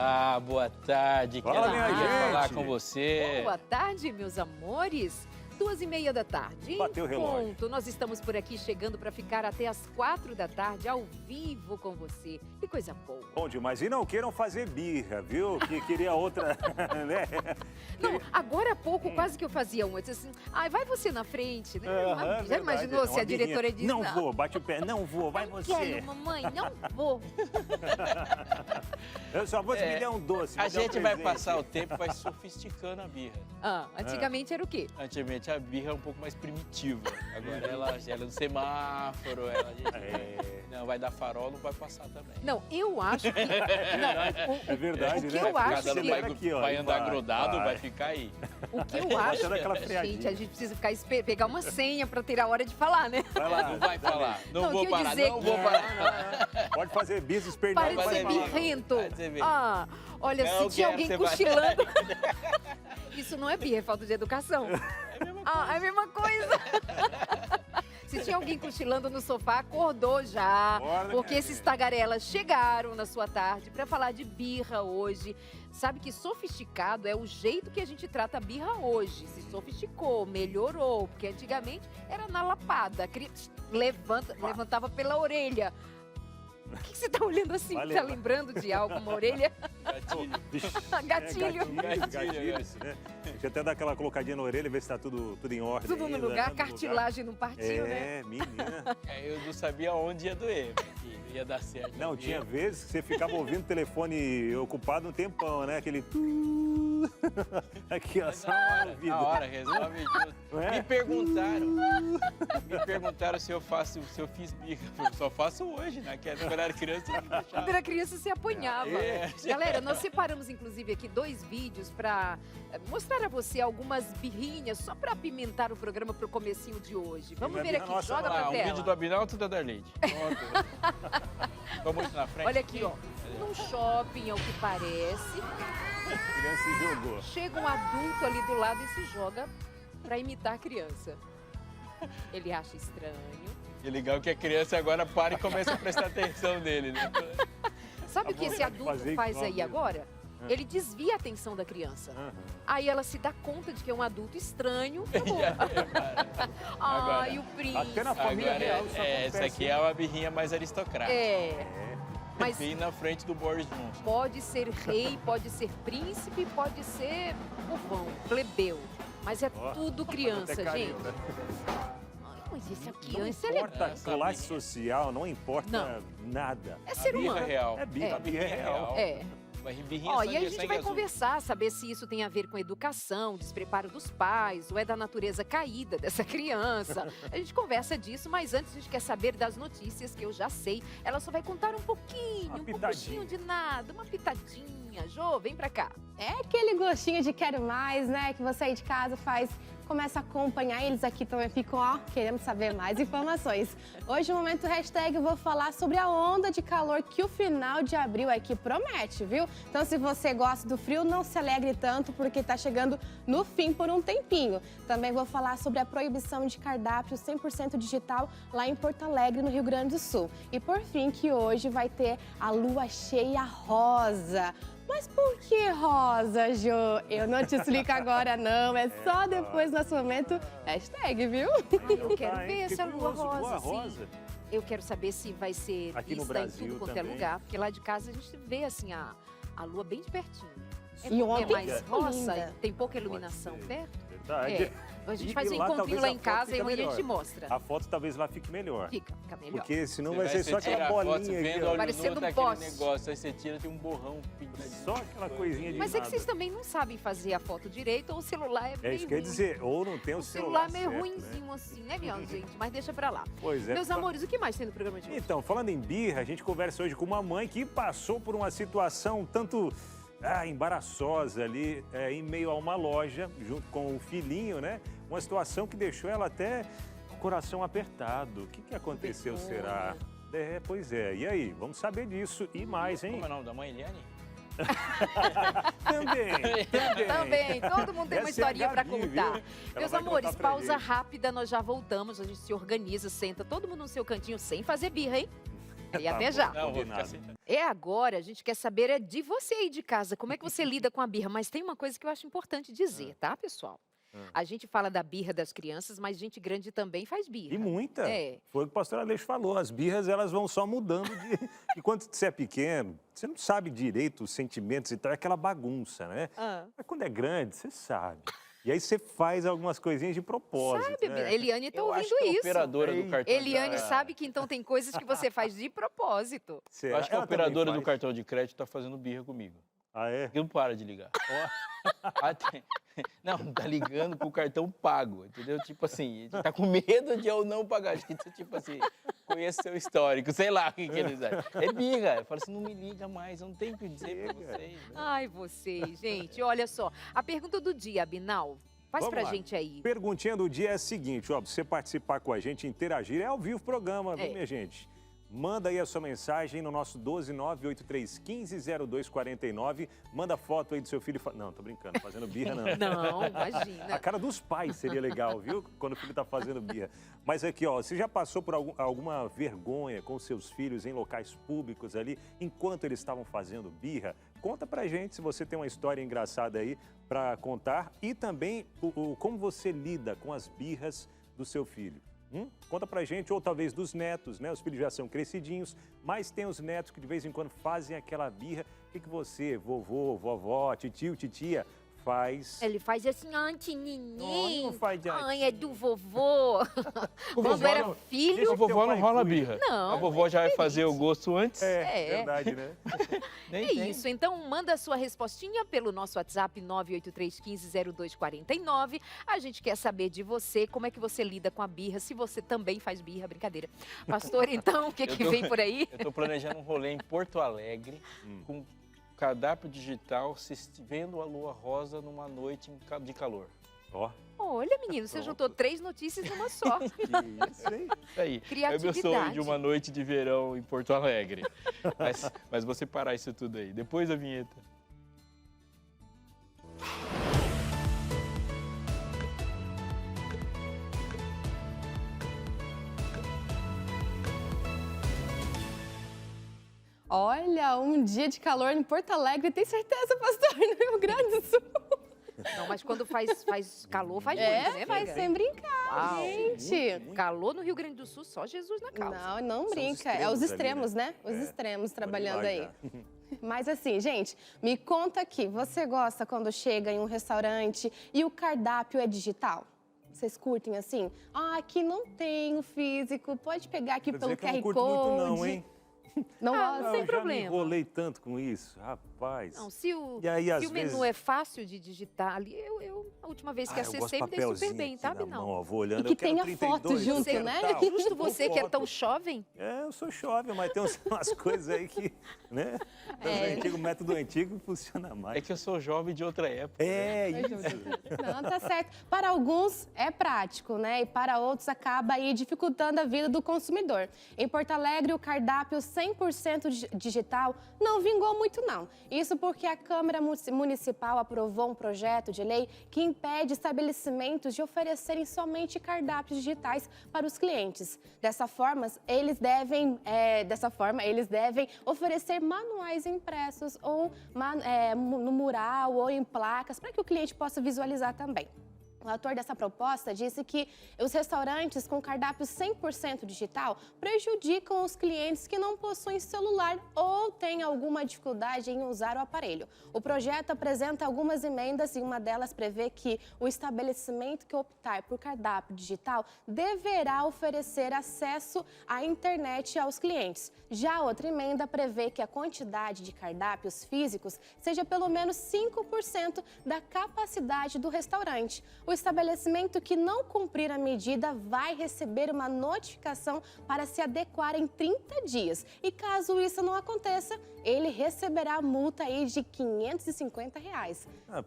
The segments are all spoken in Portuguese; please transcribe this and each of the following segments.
Olá, boa tarde. Fala, Quero minha falar gente. com você. Boa tarde, meus amores. 2h30 da tarde. Bateu o relógio. Ponto. Nós estamos por aqui chegando para ficar até as 4 da tarde ao vivo com você. Que coisa boa. Bom demais. E não queiram fazer birra, viu? Que queria outra, né? Não, agora há pouco quase que eu fazia uma. Eu disse assim, ai, vai você na frente. Né? Aham, Já verdade. imaginou se Uma a diretora birrinha. diz, Não vou, bate o pé. Não vou, vai você. Quero, mamãe, não vou. Eu só vou te me dar um doce. A me dá um gente vai presente. passar o tempo, vai sofisticando a birra. Antigamente era o quê? Antigamente a birra é um pouco mais primitiva. Agora ela é no semáforo, não vai dar farol, não vai passar também. Não, eu acho que... É verdade, o que né? eu acho Cada que- vai, Aqui, ó, vai andar vai, grudado, vai. vai ficar aí. O que eu acho, Bota naquela freadinha. gente, a gente precisa ficar pegar uma senha para ter a hora de falar, né? Vai lá. Não vai falar, não Não, vou o que eu parar, dizer não que- vou parar. Pode fazer bis espernear. Para de vai ser falar, não. birrento. Vai dizer mesmo. Ah, olha, Não se tinha quero, alguém você vai- cochilando... Isso não é birra, é falta de educação. É a mesma coisa. Se tinha alguém cochilando no sofá, acordou já. Acorda, Porque minha esses gente. tagarelas chegaram na sua tarde para falar de birra hoje. Sabe que sofisticado é o jeito que a gente trata a birra hoje. Se sofisticou, melhorou. Porque antigamente era na lapada. Levantava pela orelha. O que você tá olhando assim? Valeu. Tá lembrando de algo, uma orelha? Gatilho. Vixe, Gatilho. gatilho, isso, né? Deixa eu até dar aquela colocadinha na orelha, ver se tá tudo em ordem. Tudo no ainda, lugar, né? cartilagem não partiu, né? É, menina. Eu não sabia onde ia doer, que ia dar certo. Não, tinha vezes que você ficava ouvindo o telefone ocupado um tempão, né? Aquele... Aqui, ó, só uma vida. Na hora, resolve tudo. Não é? Me perguntaram se eu fiz birra. Eu só faço hoje, né? Que quando eu era criança, eu Quando deixava. era criança, você apanhava. É. Galera, nós separamos, inclusive, aqui 2 vídeos para mostrar a você algumas birrinhas, só para apimentar o programa para o comecinho de hoje. Vamos Não é ver birra aqui, nossa, joga não. pra Um vídeo do tela. Abinalto e da Darlene. Tô muito na frente. Olha aqui, ó. Num shopping, ao que parece, A criança se jogou. chega um adulto ali do lado e se joga para imitar a criança. Ele acha estranho. E legal que a criança agora para e começa a prestar atenção nele, né? Sabe o que esse vontade de adulto fazer faz igual aí mesmo. agora? Ele desvia a atenção da criança. Aham. Aí ela se dá conta de que é um adulto estranho. Ai, Agora- o príncipe. Até na família Agora, real isso essa acontece. aqui é uma birrinha mais aristocrática. É, mas Bem na frente do Boris Johnson. pode ser rei, pode ser príncipe, pode ser povão, plebeu. Mas é Ó, tudo até criança, carinho, gente. né? Ai, mas esse aqui, Não esse é importa legal. a classe social, não importa Não. nada. É A ser birra humano. real. É birra, A birra é real. É. Uma birrinha Ó, sangue- e aí a gente sangue vai azul. conversar, saber se isso tem a ver com educação, despreparo dos pais, ou é da natureza caída dessa criança. A gente conversa disso, mas antes a gente quer saber das notícias que eu já sei. Ela só vai contar um pouquinho, Uma um pitadinha. pouquinho de nada, uma pitadinha. Jô, vem pra cá. É aquele gostinho de quero mais, né? Que você aí de casa começa a acompanhar eles aqui também ficam, ó, querendo saber mais informações. Hoje, no Momento Hashtag, eu vou falar sobre a onda de calor que o final de abril aqui promete, viu? Então, se você gosta do frio, não se alegre tanto, porque tá chegando no fim por um tempinho. Também vou falar sobre a proibição de cardápio 100% digital lá em Porto Alegre, no Rio Grande do Sul. E, por fim, que hoje vai ter a lua cheia rosa. Mas por que rosa, Jô? Eu não te explico agora, não. É só depois do nosso momento hashtag, viu? Eu quero Tá, hein? ver essa Fiquei lua curioso, lua rosa, rosa. sim. Eu quero saber se vai ser Aqui no vista Brasil em tudo quanto é também. lugar, porque lá de casa a gente vê assim a lua bem de pertinho. É E porque ontem é mais foi roça, linda. tem pouca iluminação Pode ser. perto. Verdade. É. A gente E faz um lá, encontrinho talvez, lá a em foto casa e fica amanhã a gente melhor. mostra. A foto talvez lá fique melhor. Fica melhor. Porque senão Você vai ser só tirar aquela a foto, bolinha vendo aqui, olho ó. Parecendo nu, um tá aquele poste. negócio. Aí você tira, tem um borrão pintadinho. Só aquela coisinha de Mas é nada. que vocês também não sabem fazer a foto direito ou o celular é É meio isso que eu ia ruim. dizer, ou não tem o O celular celular é meio certo, ruinzinho assim, né, minha gente? Mas deixa pra lá. Pois é. Meus amores, o que mais tem no programa de hoje? Então, falando em birra, a gente conversa hoje com uma mãe que passou por uma situação tanto embaraçosa ali, em meio a uma loja, junto com o filhinho, né? Uma situação que deixou ela até com o coração apertado. O que aconteceu, Vergonha. será? Pois é. E aí, vamos saber disso e mais, hein? Como é o nome da mãe, Eliane? Também. Todo mundo tem uma Essa é a historinha pra Gabi, contar. viu? Ela Meus vai amores, contar pra pausa gente. rápida, nós já voltamos. A gente se organiza, senta todo mundo no seu cantinho sem fazer birra, hein? E até já. Não, vou ficar Combinado. sem... Agora, a gente quer saber de você aí de casa, como é que você lida com a birra? Mas tem uma coisa que eu acho importante dizer, tá, pessoal? A gente fala da birra das crianças, mas gente grande também faz birra. E muita. É. Foi o que o pastor Aleixo falou. As birras, elas vão só mudando de... E quando você é pequeno, você não sabe direito os sentimentos e tal, é aquela bagunça, né? Mas quando é grande, você sabe. E aí você faz algumas coisinhas de propósito, Sabe, né? Eliane tá Eu ouvindo acho que a isso. operadora do cartão... Eliane sabe que então tem coisas que você faz de propósito. Eu acho que a Ela também operadora do faz. cartão de crédito tá fazendo birra comigo. Ah, é? Porque não para de ligar. Não, tá ligando com o cartão pago, entendeu? Tipo assim, tá com medo de eu não pagar. Acho que, tipo assim, conheço seu histórico, sei lá o que eles acham. É birra. Eu falo assim, não me liga mais, eu não tenho o que dizer pra vocês. Né? Ai, vocês, gente, olha só. A pergunta do dia, Abinal, faz Vamos pra lá. gente aí. Perguntinha do dia é a seguinte, ó, pra você participar com a gente, interagir, é ao vivo o programa, viu, minha gente? Manda aí a sua mensagem no nosso 12983150249. Manda foto aí do seu filho. Não, tô brincando, fazendo birra não. Não, imagina. A cara dos pais seria legal, viu? Quando o filho tá fazendo birra. Mas aqui, ó, você já passou por alguma vergonha com seus filhos em locais públicos ali, enquanto eles estavam fazendo birra? Conta pra gente se você tem uma história engraçada aí pra contar e também como você lida com as birras do seu filho. Conta pra gente, ou talvez dos netos, né? Os filhos já são crescidinhos, mas tem os netos que de vez em quando fazem aquela birra. O que você, vovô, vovó, titio, titia, faz? Ele faz assim, anti-ninguém. Não faz de Ai, é do vovô. O Quando vovô era não- filho... A vovó não rola birra. Não, A vovó já vai fazer o gosto antes. É, verdade, né? Nem É tem. isso, então manda a sua respostinha pelo nosso WhatsApp 983150249. A gente quer saber de você, como é que você lida com a birra, se você também faz birra, brincadeira. Pastor, então, o que vem por aí? Eu tô planejando um rolê em Porto Alegre com cardápio digital, vendo a lua rosa numa noite de calor. Ó, Olha, menino, você juntou 3 notícias numa só. que isso, hein? Isso aí. É Criatividade. meu sonho de uma noite de verão em Porto Alegre. Mas vou separar isso tudo aí. Depois da vinheta. Olha, um dia de calor em Porto Alegre, tem certeza, pastor, no Rio Grande do Sul? Não, mas quando faz calor, faz muito, né, Faz amiga? sem brincar, Uau. gente. Calor no Rio Grande do Sul, só Jesus na causa. Não os brinca. É os extremos extremos, ali, né? Os É. extremos Pode trabalhando aí. imaginar. Mas assim, gente, me conta aqui, você gosta quando chega em um restaurante e o cardápio é digital? Vocês curtem assim? Ah, aqui não tem o físico, pode pegar aqui Quer pelo dizer que eu não QR curto Code. muito não, hein? Não Ah, gosta? não tem eu já problema. me enrolei tanto com isso, rapaz. Não, se o, E aí, às se o menu vezes- é fácil de digitar ali, a última vez que eu gosto acessei, de me dei super papelzinho bem, aqui sabe? na Não. mão, ó, vou olhando, E que eu quero tenha 32, foto junto, eu quero né? tal. Justo você que é Foto. tão jovem. É, eu sou jovem, mas tem umas coisas aí que, né? O método antigo funciona mais. É que eu sou jovem de outra época. É, isso. Não, tá certo. Para alguns é prático, né? E para outros acaba aí dificultando a vida do consumidor. Em Porto Alegre, o cardápio 100% digital não vingou muito, não. Isso porque a Câmara Municipal aprovou um projeto de lei que impede estabelecimentos de oferecerem somente cardápios digitais para os clientes. Dessa forma, eles devem oferecer manuais impressos ou no mural ou em placas para que o cliente possa visualizar também. O autor dessa proposta disse que os restaurantes com cardápio 100% digital prejudicam os clientes que não possuem celular ou têm alguma dificuldade em usar o aparelho. O projeto apresenta algumas emendas e uma delas prevê que o estabelecimento que optar por cardápio digital deverá oferecer acesso à internet aos clientes. Já outra emenda prevê que a quantidade de cardápios físicos seja pelo menos 5% da capacidade do restaurante. O estabelecimento que não cumprir a medida vai receber uma notificação para se adequar em 30 dias. E caso isso não aconteça, ele receberá multa aí de R$ 550.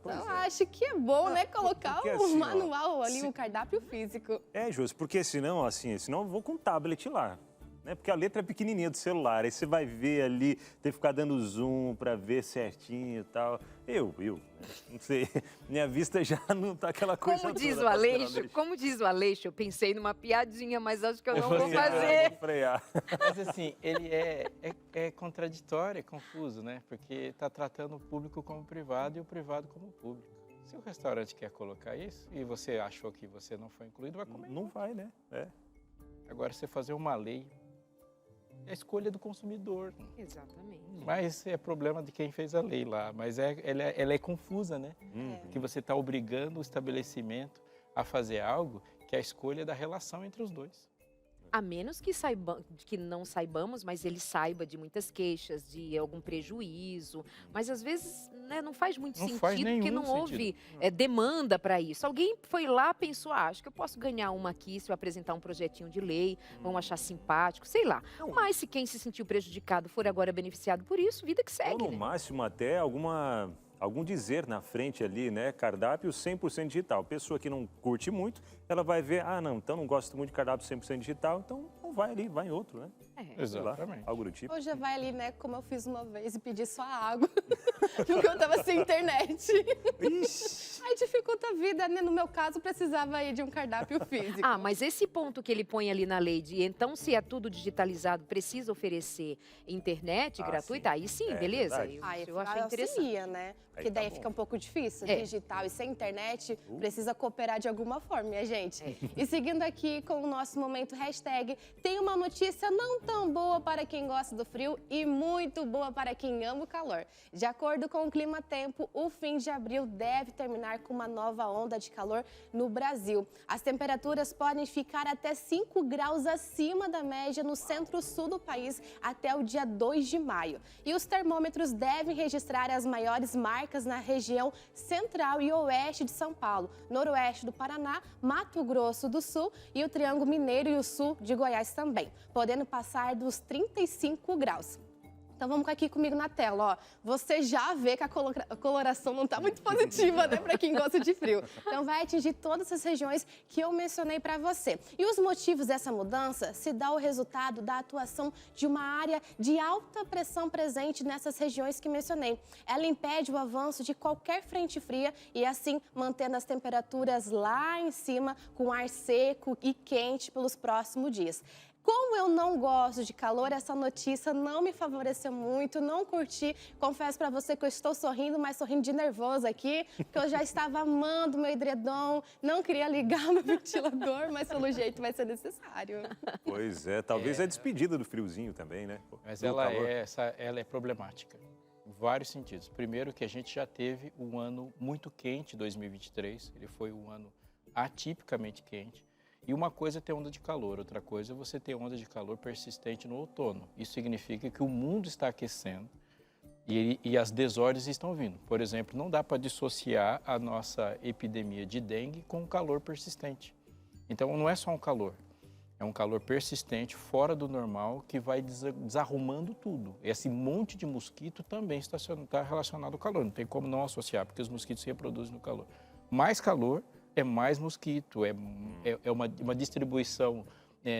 Pois Então, é. acho que é bom, né, colocar porque o assim, ó, manual ali, o cardápio físico. É, Júlio, porque senão eu vou com o tablet lá. né? Porque a letra é pequenininha do celular, aí você vai ver ali, tem que ficar dando zoom para ver certinho e tal. Eu, não sei, minha vista já não tá aquela coisa Como toda, diz o pastor Aleixo, eu pensei numa piadinha, mas acho que eu não vou frear, fazer. vou frear. Mas assim, ele é contraditório, é confuso, né? Porque está tratando o público como privado e o privado como público. Se o restaurante quer colocar isso e você achou que você não foi incluído, vai comer. Não vai, né? É. Agora, você fazer uma lei, é a escolha do consumidor. Exatamente. Mas é problema de quem fez a lei lá. Mas ela é confusa, né? Porque você está obrigando o estabelecimento a fazer algo que é a escolha da relação entre os dois. A menos que não saibamos, mas ele saiba de muitas queixas, de algum prejuízo. Mas às vezes, né, não faz muito Não faz sentido, porque nenhum não houve demanda para isso. Alguém foi lá, pensou, acho que eu posso ganhar uma aqui se eu apresentar um projetinho de lei, vão achar simpático, sei lá. Não. Mas se quem se sentiu prejudicado for agora beneficiado por isso, vida que Ou segue, no né? máximo até algum dizer na frente ali, né? Cardápio 100% digital. Pessoa que não curte muito, ela vai ver, não, então não gosto muito de cardápio 100% digital, então não vai ali, vai em outro, né? Sei lá, Exatamente. algo do tipo. Ou já vai ali, né, como eu fiz uma vez e pedi só água, porque eu tava sem internet. Ixi. Aí dificulta a vida, né? No meu caso, precisava aí de um cardápio físico. Mas esse ponto que ele põe ali na lei de, então, se é tudo digitalizado, precisa oferecer internet gratuita, sim. aí sim, É, beleza. verdade. Aí Eu achei interessante. auxilia, né? Porque Aí tá daí bom. fica um pouco difícil, É. digital e sem internet, precisa cooperar de alguma forma, minha gente. E seguindo aqui com o nosso momento hashtag, tem uma notícia não tão boa para quem gosta do frio e muito boa para quem ama o calor. De acordo com o Clima Tempo, o fim de abril deve terminar com uma nova onda de calor no Brasil. As temperaturas podem ficar até 5 graus acima da média no centro-sul do país até o dia 2 de maio. E os termômetros devem registrar as maiores marcas na região central e oeste de São Paulo, noroeste do Paraná, Mato Grosso do Sul e o Triângulo Mineiro e o sul de Goiás também, podendo passar dos 35 graus. Então vamos aqui comigo na tela, ó. Você já vê que a coloração não está muito positiva, né, para quem gosta de frio. Então vai atingir todas as regiões que eu mencionei para você. E os motivos dessa mudança se dá o resultado da atuação de uma área de alta pressão presente nessas regiões que mencionei. Ela impede o avanço de qualquer frente fria e assim mantendo as temperaturas lá em cima com ar seco e quente pelos próximos dias. Como eu não gosto de calor, essa notícia não me favoreceu muito, não curti. Confesso para você que eu estou sorrindo, mas sorrindo de nervoso aqui, porque eu já estava amando meu edredom, não queria ligar meu ventilador, mas pelo jeito vai ser necessário. Pois é, talvez é despedida do friozinho também, né? Mas Do ela calor. é problemática, em vários sentidos. Primeiro que a gente já teve um ano muito quente, 2023, ele foi um ano atipicamente quente. E uma coisa é ter onda de calor, outra coisa é você ter onda de calor persistente no outono. Isso significa que o mundo está aquecendo e as desordens estão vindo. Por exemplo, não dá para dissociar a nossa epidemia de dengue com o calor persistente. Então, não é só um calor, é um calor persistente, fora do normal, que vai desarrumando tudo. Esse monte de mosquito também está relacionado ao calor, não tem como não associar, porque os mosquitos se reproduzem no calor. Mais calor é mais mosquito, é uma distribuição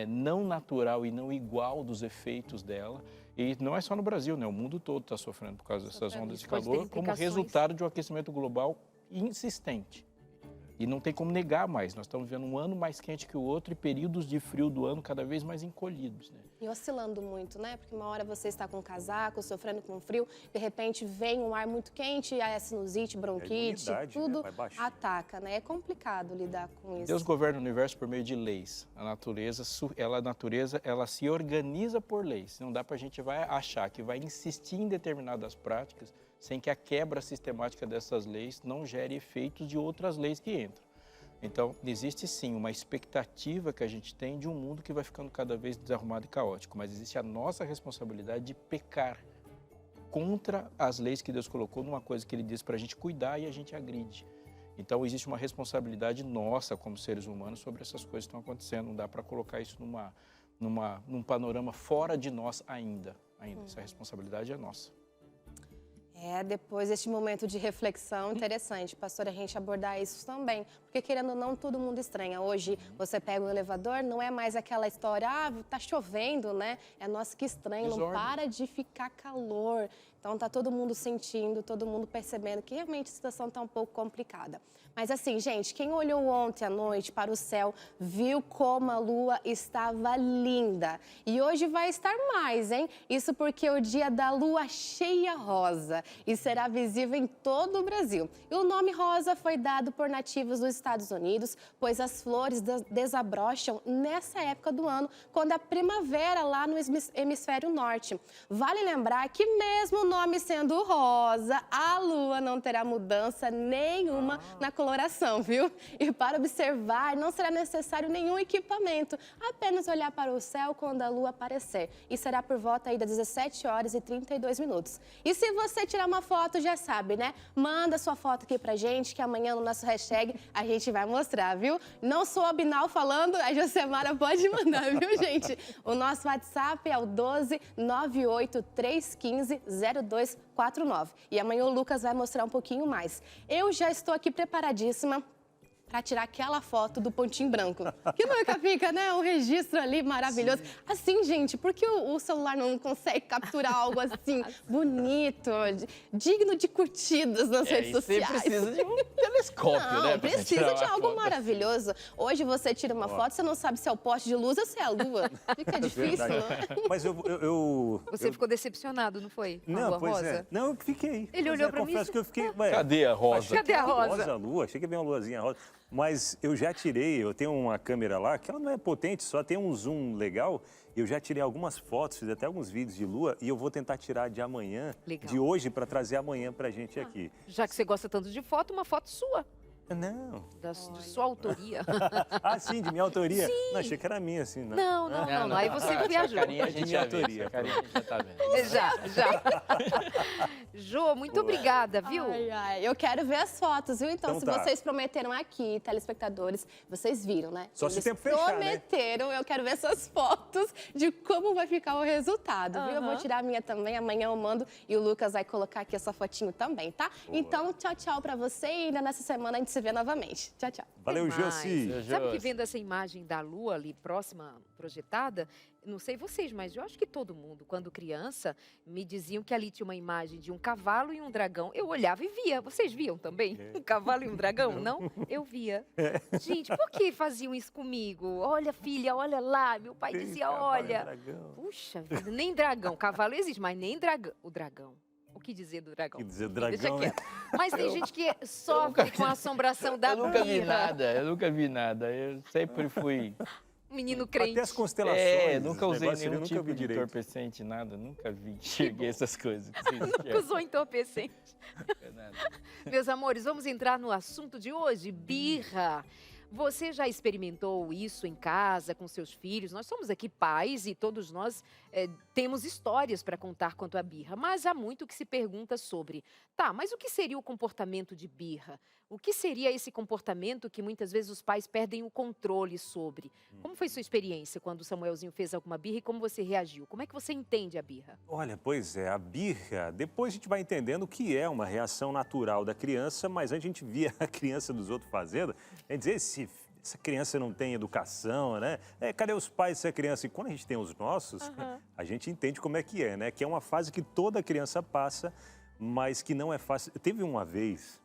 não natural e não igual dos efeitos dela. E não é só no Brasil, né? O mundo todo está sofrendo por causa dessas ondas de Pode ter calor, como implicações. resultado de um aquecimento global insistente. E não tem como negar mais. Nós estamos vivendo um ano mais quente que o outro e períodos de frio do ano cada vez mais encolhidos, né? E oscilando muito, né? Porque uma hora você está com casaco, sofrendo com frio, de repente vem um ar muito quente, aí a sinusite, bronquite, imunidade, né? tudo Vai baixando. ataca, né? É complicado lidar com isso. Deus governa o universo por meio de leis. A natureza, ela se organiza por leis. Não dá para a gente achar que vai insistir em determinadas práticas sem que a quebra sistemática dessas leis não gere efeitos de outras leis que entram. Então, existe sim uma expectativa que a gente tem de um mundo que vai ficando cada vez desarrumado e caótico, mas existe a nossa responsabilidade de pecar contra as leis que Deus colocou numa coisa que Ele diz para a gente cuidar e a gente agride. Então, existe uma responsabilidade nossa como seres humanos sobre essas coisas que estão acontecendo. Não dá para colocar isso num panorama fora de nós ainda. Essa responsabilidade é nossa. Depois deste momento de reflexão, interessante, pastora, a gente abordar isso também. Porque, querendo ou não, todo mundo estranha. Hoje, você pega o elevador, não é mais aquela história, tá chovendo, né? É nossa, que estranho, não Desordem. para de ficar calor. Então, tá todo mundo sentindo, todo mundo percebendo que realmente a situação tá um pouco complicada. Mas assim, gente, quem olhou ontem à noite para o céu, viu como a lua estava linda. E hoje vai estar mais, hein? Isso porque é o dia da lua cheia rosa e será visível em todo o Brasil. E o nome rosa foi dado por nativos dos Estados Unidos, pois as flores desabrocham nessa época do ano, quando a primavera lá no hemisfério norte. Vale lembrar que mesmo o nome sendo rosa, a lua não terá mudança nenhuma na coloração, viu? E para observar, não será necessário nenhum equipamento, apenas olhar para o céu quando a lua aparecer. E será por volta aí das 17 horas e 32 minutos. E se você tirar uma foto, já sabe, né? Manda sua foto aqui pra gente, que amanhã no nosso hashtag a gente vai mostrar, viu? Não sou a Binal falando, a Josemara pode mandar, viu, gente? O nosso WhatsApp é o 12 98 315 0249. E amanhã o Lucas vai mostrar um pouquinho mais. Eu já estou aqui preparadíssima para tirar aquela foto do pontinho branco. Que nunca fica, né? Um registro ali maravilhoso. Sim. Assim, gente, por que o celular não consegue capturar algo assim, bonito, digno de curtidas nas redes sociais? Você precisa de um telescópio, né? Precisa de algo maravilhoso. Hoje você tira uma foto, você não sabe se é o poste de luz ou se é a lua. Fica difícil, né? Mas Você ficou decepcionado, não foi? Não, pois é. Não, eu fiquei. Ele olhou pra mim. Confesso que eu fiquei. Cadê a rosa? Cadê a rosa? Rosa, a lua. Achei que ia ver uma luazinha rosa. Mas eu já tirei, eu tenho uma câmera lá, que ela não é potente, só tem um zoom legal. Eu já tirei algumas fotos, fiz até alguns vídeos de lua e eu vou tentar tirar de amanhã, de hoje, para trazer amanhã pra gente aqui. Já que você gosta tanto de foto, uma foto sua. Não. De sua autoria. Ah, sim, de minha autoria? Sim. Não, achei que era minha, assim. Não. Aí você viajou. Carinha, a gente minha já viu, autoria. essa carinha a gente já tá vendo. Já. Jô, muito obrigada, viu? Ai, eu quero ver as fotos, viu? Então, se tá. vocês prometeram aqui, telespectadores, vocês viram, né? Só se Eles o tempo fechar, prometeram, eu quero ver essas fotos de como vai ficar o resultado, viu? Eu vou tirar a minha também, amanhã eu mando e o Lucas vai colocar aqui essa fotinho também, tá? Boa. Então, tchau, tchau pra você e ainda nessa semana a gente se vê novamente. Tchau, tchau. Valeu, Até mais. Josi. Sabe que vendo essa imagem da lua ali próxima, projetada, não sei vocês, mas eu acho que todo mundo, quando criança, me diziam que ali tinha uma imagem de um cavalo e um dragão. Eu olhava e via. Vocês viam também? Um cavalo e um dragão? Não? Eu via. Gente, por que faziam isso comigo? Olha, filha, olha lá. Meu pai dizia, olha. Puxa vida, nem dragão. Cavalo existe, mas nem dragão. O dragão. O que dizer do dragão? O que dizer do dragão, né? Mas tem gente que sofre com a assombração da birra. Eu nunca vi nada. Eu sempre fui... Menino crente. Até as constelações. Nunca usei negócio, nenhum nunca tipo vi de direito. entorpecente, nada. Nunca vi, enxerguei essas coisas. Que vocês Nunca usou entorpecente. nada. Meus amores, vamos entrar no assunto de hoje, birra. Você já experimentou isso em casa, com seus filhos? Nós somos aqui pais e todos nós temos histórias para contar quanto à birra. Mas há muito que se pergunta sobre. Tá, mas o que seria o comportamento de birra? O que seria esse comportamento que muitas vezes os pais perdem o controle sobre? Como foi sua experiência quando o Samuelzinho fez alguma birra e como você reagiu? Como é que você entende a birra? Olha, pois é, a birra, depois a gente vai entendendo que é uma reação natural da criança, mas antes a gente via a criança dos outros fazendo, é dizer, essa criança não tem educação, né? Cadê os pais dessa criança? E quando a gente tem os nossos, a gente entende como é, né? Que é uma fase que toda criança passa, mas que não é fácil. Teve uma vez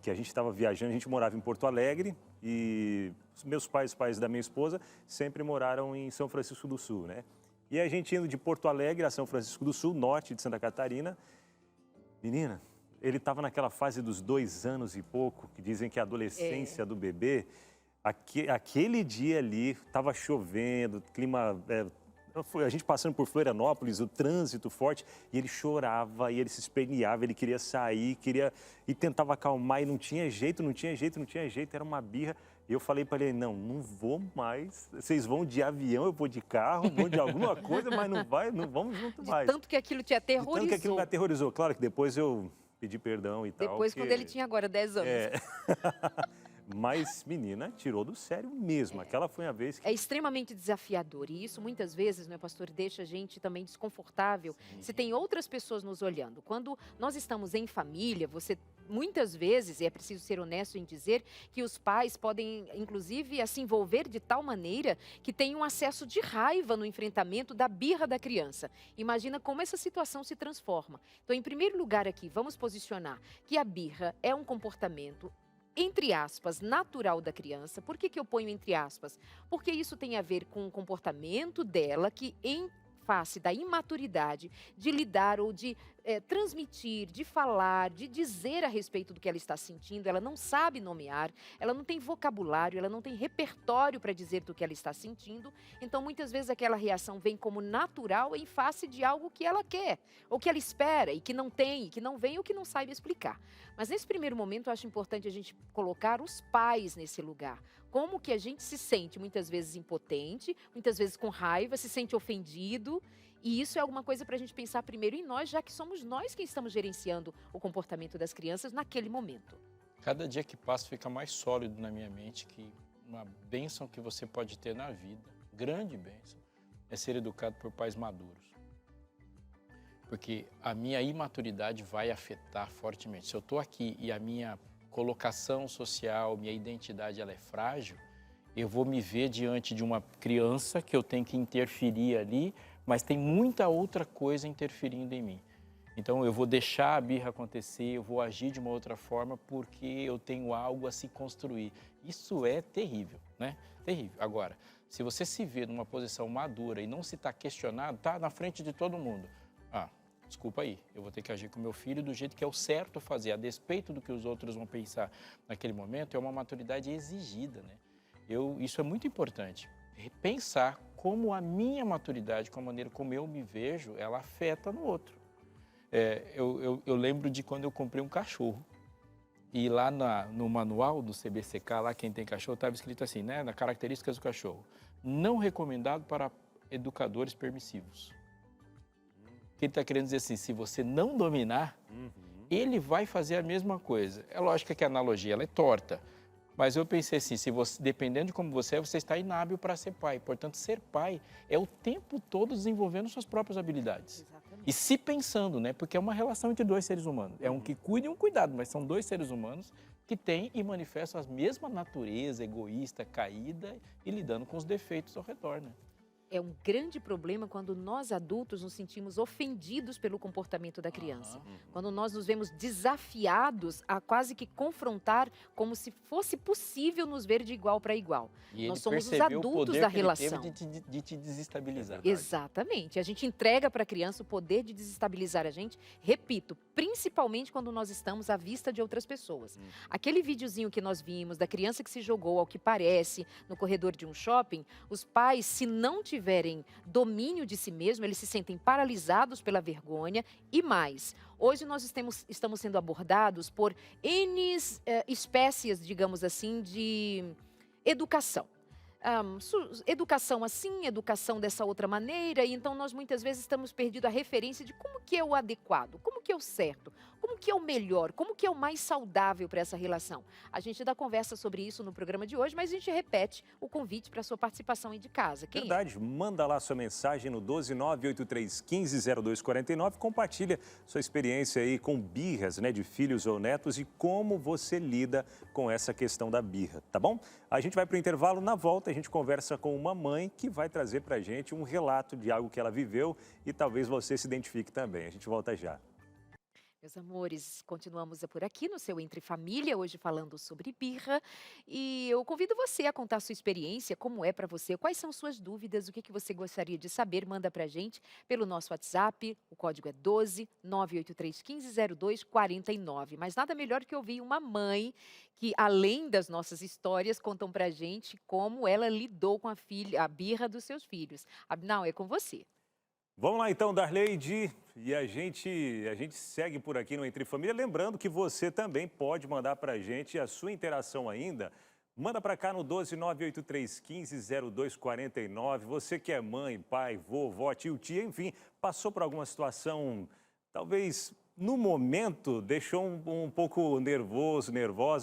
que a gente estava viajando, a gente morava em Porto Alegre e meus pais, os pais da minha esposa, sempre moraram em São Francisco do Sul, né? E a gente indo de Porto Alegre a São Francisco do Sul, norte de Santa Catarina, menina, ele estava naquela fase dos 2 anos e pouco, que dizem que é a adolescência do bebê. Aquele dia ali, estava chovendo, clima... a gente passando por Florianópolis, o trânsito forte, e ele chorava, e ele se esperneava, ele queria sair, e tentava acalmar, e não tinha jeito, era uma birra. E eu falei para ele, não vou mais, vocês vão de avião, eu vou de carro, vou de alguma coisa, mas não vamos junto mais. Tanto que aquilo te aterrorizou. Tanto que aquilo me aterrorizou. Claro que depois eu pedi perdão e tal. Depois, quando ele tinha agora 10 anos. Mas, menina, tirou do sério mesmo. Aquela foi a vez que... É extremamente desafiador e isso muitas vezes, né, pastor, deixa a gente também desconfortável se tem outras pessoas nos olhando. Quando nós estamos em família, você muitas vezes, e é preciso ser honesto em dizer, que os pais podem, inclusive, se envolver de tal maneira que tem um acesso de raiva no enfrentamento da birra da criança. Imagina como essa situação se transforma. Então, em primeiro lugar aqui, vamos posicionar que a birra é um comportamento, entre aspas, natural da criança. Por que eu ponho entre aspas? Porque isso tem a ver com o comportamento dela que, em face da imaturidade de lidar ou de transmitir, de falar, de dizer a respeito do que ela está sentindo, ela não sabe nomear, ela não tem vocabulário, ela não tem repertório para dizer do que ela está sentindo, então muitas vezes aquela reação vem como natural em face de algo que ela quer, ou que ela espera e que não tem, e que não vem ou que não sabe explicar. Mas nesse primeiro momento eu acho importante a gente colocar os pais nesse lugar. Como que a gente se sente muitas vezes impotente, muitas vezes com raiva, se sente ofendido. E isso é alguma coisa para a gente pensar primeiro em nós, já que somos nós quem estamos gerenciando o comportamento das crianças naquele momento. Cada dia que passa fica mais sólido na minha mente que uma bênção que você pode ter na vida, grande bênção, é ser educado por pais maduros. Porque a minha imaturidade vai afetar fortemente. Se eu estou aqui e a minha colocação social, minha identidade ela é frágil, eu vou me ver diante de uma criança que eu tenho que interferir ali, mas tem muita outra coisa interferindo em mim. Então eu vou deixar a birra acontecer, eu vou agir de uma outra forma porque eu tenho algo a se construir. Isso é terrível, né? Terrível. Agora, se você se vê numa posição madura e não se está questionado, está na frente de todo mundo. Desculpa aí, eu vou ter que agir com meu filho do jeito que é o certo fazer, a despeito do que os outros vão pensar naquele momento, é uma maturidade exigida, né? Isso é muito importante. Pensar como a minha maturidade, com a maneira como eu me vejo, ela afeta no outro. Eu lembro de quando eu comprei um cachorro. E lá no manual do CBCK, lá quem tem cachorro, estava escrito assim, né? Nas características do cachorro. Não recomendado para educadores permissivos. O que ele está querendo dizer assim, se você não dominar, ele vai fazer a mesma coisa. É lógico que a analogia ela é torta. Mas eu pensei assim, se você, dependendo de como você está inábil para ser pai. Portanto, ser pai é o tempo todo desenvolvendo suas próprias habilidades. Exatamente. E se pensando, né? Porque é uma relação entre dois seres humanos. É um que cuida e um cuidado, mas são dois seres humanos que têm e manifestam a mesma natureza egoísta, caída e lidando com os defeitos ao redor, né? É um grande problema quando nós adultos nos sentimos ofendidos pelo comportamento da criança. Quando nós nos vemos desafiados a quase que confrontar como se fosse possível nos ver de igual para igual. E nós ele somos os percebeu o adultos poder da que ele relação. teve de te desestabilizar. Exatamente. A gente entrega para a criança o poder de desestabilizar a gente, repito, principalmente quando nós estamos à vista de outras pessoas. Aquele videozinho que nós vimos da criança que se jogou, ao que parece, no corredor de um shopping, os pais, se não tiverem domínio de si mesmo, eles se sentem paralisados pela vergonha e mais. Hoje nós estamos sendo abordados por N espécies, digamos assim, de educação. Educação assim, educação dessa outra maneira, e então nós muitas vezes estamos perdidos a referência de como que é o adequado, como que é o certo, como que é o melhor, como que é o mais saudável para essa relação. A gente dá conversa sobre isso no programa de hoje, mas a gente repete o convite para a sua participação aí de casa. Quem Verdade, manda lá sua mensagem no 12983150249, compartilha sua experiência aí com birras, né, de filhos ou netos e como você lida com essa questão da birra, tá bom? A gente vai para o intervalo, na volta a gente conversa com uma mãe que vai trazer para a gente um relato de algo que ela viveu e talvez você se identifique também. A gente volta já. Meus amores, continuamos por aqui no seu Entre Família, hoje falando sobre birra. E eu convido você a contar a sua experiência, como é para você, quais são suas dúvidas, o que você gostaria de saber, manda para a gente pelo nosso WhatsApp, o código é 12 983 1502 49. Mas nada melhor que ouvir uma mãe que, além das nossas histórias, contam para a gente como ela lidou com a birra dos seus filhos. Abinal, é com você. Vamos lá então, Darleide, e a gente segue por aqui no Entre Família. Lembrando que você também pode mandar para a gente a sua interação ainda. Manda para cá no 12 983 1502 49. Você que é mãe, pai, vovó, tio, tia, enfim, passou por alguma situação talvez no momento deixou um pouco nervosa,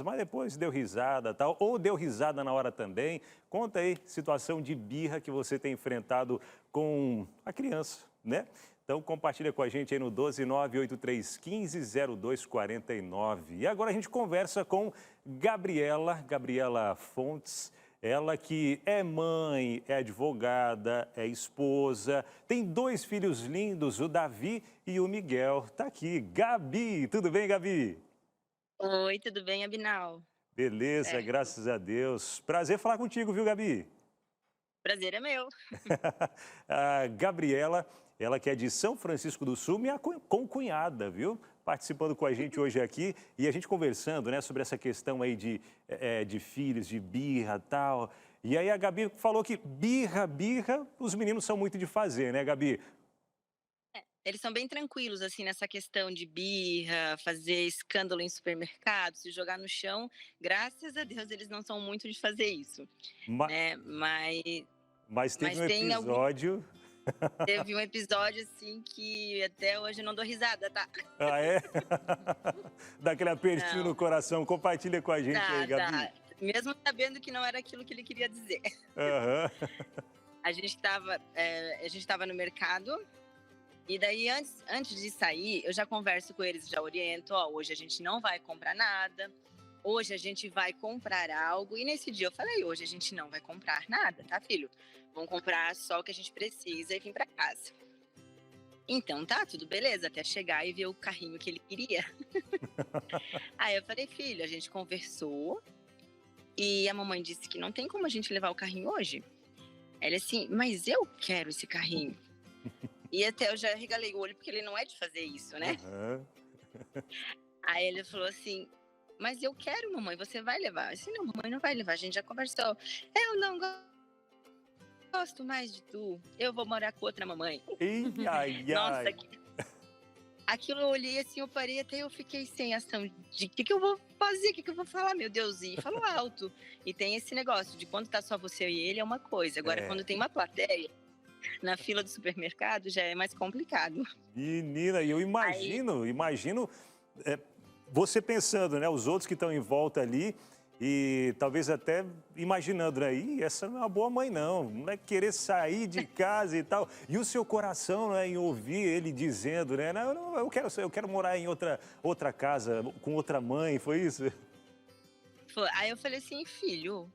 mas depois deu risada, tal, ou deu risada na hora também. Conta aí, situação de birra que você tem enfrentado com a criança, né? Então compartilha com a gente aí no 12983150249. E agora a gente conversa com Gabriela Fontes. Ela que é mãe, é advogada, é esposa, tem 2 filhos lindos, o Davi e o Miguel. Tá aqui. Gabi, tudo bem, Gabi? Oi, tudo bem, Abinal? Beleza, Certo. graças a Deus. Prazer falar contigo, viu, Gabi? Prazer é meu. A Gabriela, ela que é de São Francisco do Sul, minha concunhada, viu? Participando com a gente hoje aqui e a gente conversando, né, sobre essa questão aí de filhos, de birra e tal. E aí a Gabi falou que birra, os meninos são muito de fazer, né, Gabi? Eles são bem tranquilos, assim, nessa questão de birra, fazer escândalo em supermercado, se jogar no chão. Graças a Deus, eles não são muito de fazer isso, Ma- né? Mas teve Mas um tem algum- episódio... Teve um episódio, assim, que até hoje eu não dou risada, tá? Ah, é? Dá aquele apertinho Não. no coração. Compartilha com a gente aí, Gabi. Tá. Mesmo sabendo que não era aquilo que ele queria dizer. Aham. A gente tava no mercado. E daí, antes de sair, eu já converso com eles, já oriento, ó, hoje a gente não vai comprar nada, hoje a gente vai comprar algo. E nesse dia eu falei, hoje a gente não vai comprar nada, tá, filho? Vamos comprar só o que a gente precisa e vir pra casa. Então tá, tudo beleza, até chegar e ver o carrinho que ele queria. Aí eu falei, filho, a gente conversou e a mamãe disse que não tem como a gente levar o carrinho hoje. Ela assim, mas eu quero esse carrinho. E até eu já regalei o olho, porque ele não é de fazer isso, né? Aham. Aí ele falou assim, mas eu quero, mamãe, você vai levar? Eu disse, não, mamãe não vai levar, a gente já conversou. Eu não gosto mais de tu, eu vou morar com outra mamãe. Ih, ai, Nossa, ai. aquilo eu olhei assim, eu parei, até eu fiquei sem ação de o que eu vou fazer, o que eu vou falar, meu Deus, e falou alto. E tem esse negócio de quando tá só você e ele é uma coisa, agora É. quando tem uma plateia, na fila do supermercado já é mais complicado. Menina, e eu imagino você pensando, né, os outros que estão em volta ali e talvez até imaginando, né, Ih, essa não é uma boa mãe não é querer sair de casa e tal. E o seu coração, né, em ouvir ele dizendo, né, não, eu quero morar em outra casa, com outra mãe, foi isso? Aí eu falei assim, filho,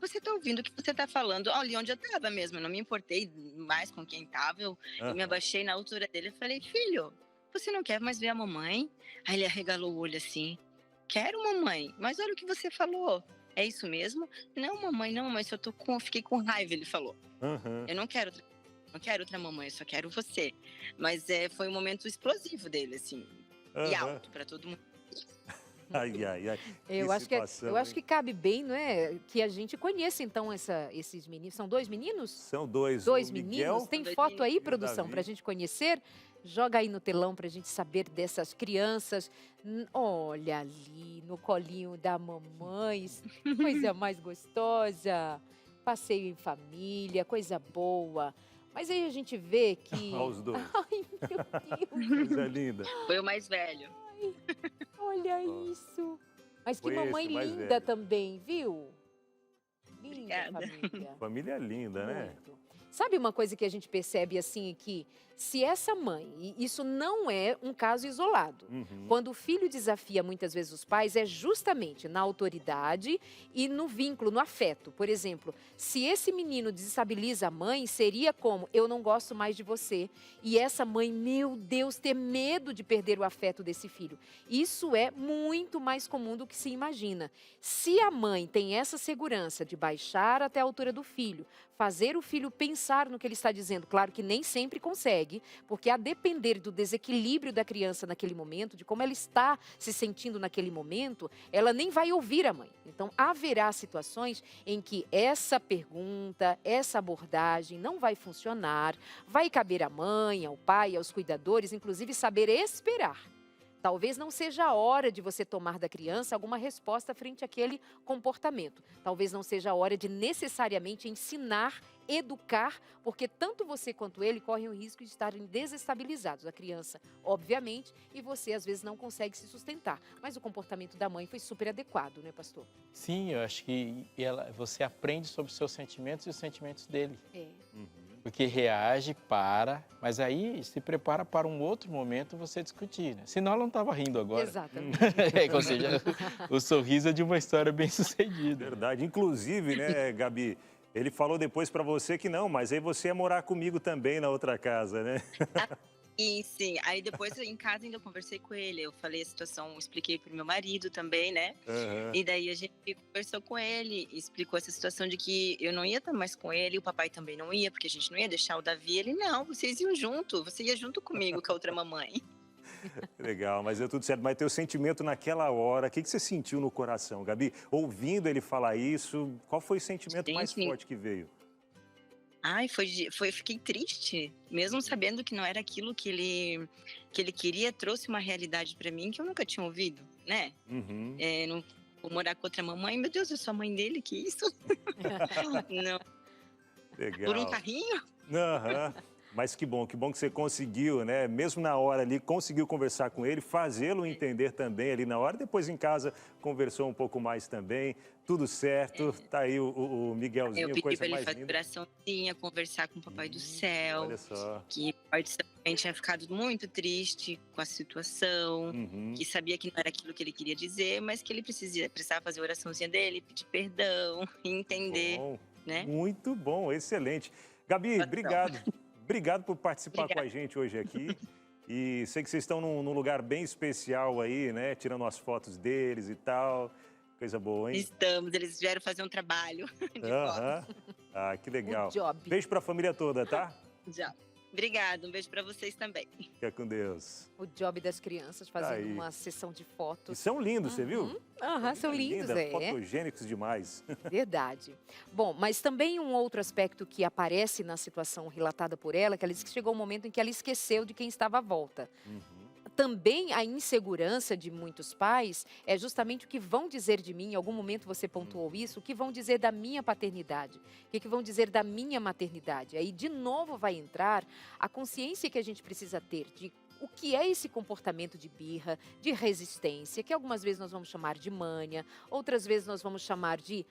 você tá ouvindo o que você tá falando? Ali onde eu tava mesmo, eu não me importei mais com quem tava, eu me abaixei na altura dele e falei, filho, você não quer mais ver a mamãe? Aí ele arregalou o olho assim, quero, mamãe, mas olha o que você falou, é isso mesmo? Não, mamãe, eu fiquei com raiva, ele falou. Aham. Eu não quero outra mamãe, eu só quero você. Mas foi um momento explosivo dele, assim, e Aham. alto pra todo mundo. Ai, ai, ai. Eu acho situação, eu acho hein? que cabe bem, não é? Que a gente conheça, então, esses meninos. São 2 meninos? São dois. 2 o Miguel meninos? Tem Dois foto aí, e o produção, Davi. pra gente conhecer? Joga aí no telão pra gente saber dessas crianças. Olha ali, no colinho da mamãe. Coisa mais gostosa. Passeio em família, coisa boa. Mas aí a gente vê que... Olha os dois. Ai, meu Deus, Coisa linda. Foi o mais velho. olha Ó. isso. Mas que Foi esse, mamãe o mais linda velho. também, viu? Linda Obrigada. família. Família linda, né? Muito. Sabe uma coisa que a gente percebe assim que se essa mãe, e isso não é um caso isolado, Uhum. quando o filho desafia muitas vezes os pais, é justamente na autoridade e no vínculo, no afeto. Por exemplo, se esse menino desestabiliza a mãe, seria como, eu não gosto mais de você. E essa mãe, meu Deus, ter medo de perder o afeto desse filho. Isso é muito mais comum do que se imagina. Se a mãe tem essa segurança de baixar até a altura do filho, fazer o filho pensar no que ele está dizendo, claro que nem sempre consegue, porque a depender do desequilíbrio da criança naquele momento, de como ela está se sentindo naquele momento, ela nem vai ouvir a mãe. Então, haverá situações em que essa pergunta, essa abordagem não vai funcionar, vai caber à mãe, ao pai, aos cuidadores, inclusive saber esperar. Talvez não seja a hora de você tomar da criança alguma resposta frente àquele comportamento. Talvez não seja a hora de necessariamente ensinar educar, porque tanto você quanto ele correm o risco de estarem desestabilizados. A criança, obviamente, e você às vezes não consegue se sustentar. Mas o comportamento da mãe foi super adequado, né, pastor? Sim, eu acho que você aprende sobre os seus sentimentos e os sentimentos dele. É. Porque reage, mas aí se prepara para um outro momento você discutir, né? Senão ela não estava rindo agora. Exatamente. Ou seja, o sorriso é de uma história bem sucedida. Verdade. Inclusive, né, Gabi, ele falou depois para você que não, mas aí você ia morar comigo também na outra casa, né? Sim. Aí depois em casa ainda eu conversei com ele. Eu falei a situação, expliquei pro meu marido também, né? Aham. E daí a gente conversou com ele, explicou essa situação de que eu não ia estar mais com ele, o papai também não ia, porque a gente não ia deixar o Davi. Ele, não, vocês iam junto, você ia junto comigo, com a outra mamãe. Legal, mas deu tudo certo. Mas teu sentimento naquela hora, o que você sentiu no coração, Gabi? Ouvindo ele falar isso, qual foi o sentimento mais Gente. forte que veio? Ai, fiquei triste, mesmo sabendo que não era aquilo que ele queria, trouxe uma realidade pra mim que eu nunca tinha ouvido, né? Uhum. Não vou morar com outra mamãe, meu Deus, eu sou a mãe dele, que isso? Não, Legal. por um carrinho? Aham. Mas que bom que você conseguiu, né? Mesmo na hora ali, conseguiu conversar com ele, fazê-lo entender também ali na hora. Depois em casa conversou um pouco mais também. Tudo certo. Tá aí o Miguelzinho, Eu pedi coisa pra ele mais fazer linda. oraçãozinha, conversar com o Papai do Céu, Olha só. que também tinha ficado muito triste com a situação, Uhum. que sabia que não era aquilo que ele queria dizer, mas que ele precisava fazer a oraçãozinha dele, pedir perdão, entender, Bom, né? muito bom, excelente. Gabi, obrigado. Obrigado por participar com a gente hoje aqui. E sei que vocês estão num lugar bem especial aí, né? Tirando as fotos deles e tal. Coisa boa, hein? Estamos, eles vieram fazer um trabalho de foto. Aham. Ah, que legal. O job. Beijo pra família toda, tá? Já. Obrigada, um beijo pra vocês também. Fica com Deus. O job das crianças fazendo Aí. uma sessão de E fotos. são lindos, você viu? Aham, são lindos, Linda, é. fotogênicos demais. Verdade. Bom, mas também um outro aspecto que aparece na situação relatada por ela, que ela disse que chegou um momento em que ela esqueceu de quem estava à volta. Também a insegurança de muitos pais é justamente o que vão dizer de mim, em algum momento você pontuou isso, o que vão dizer da minha paternidade, o que vão dizer da minha maternidade. Aí de novo vai entrar a consciência que a gente precisa ter de o que é esse comportamento de birra, de resistência, que algumas vezes nós vamos chamar de mania, outras vezes nós vamos chamar de,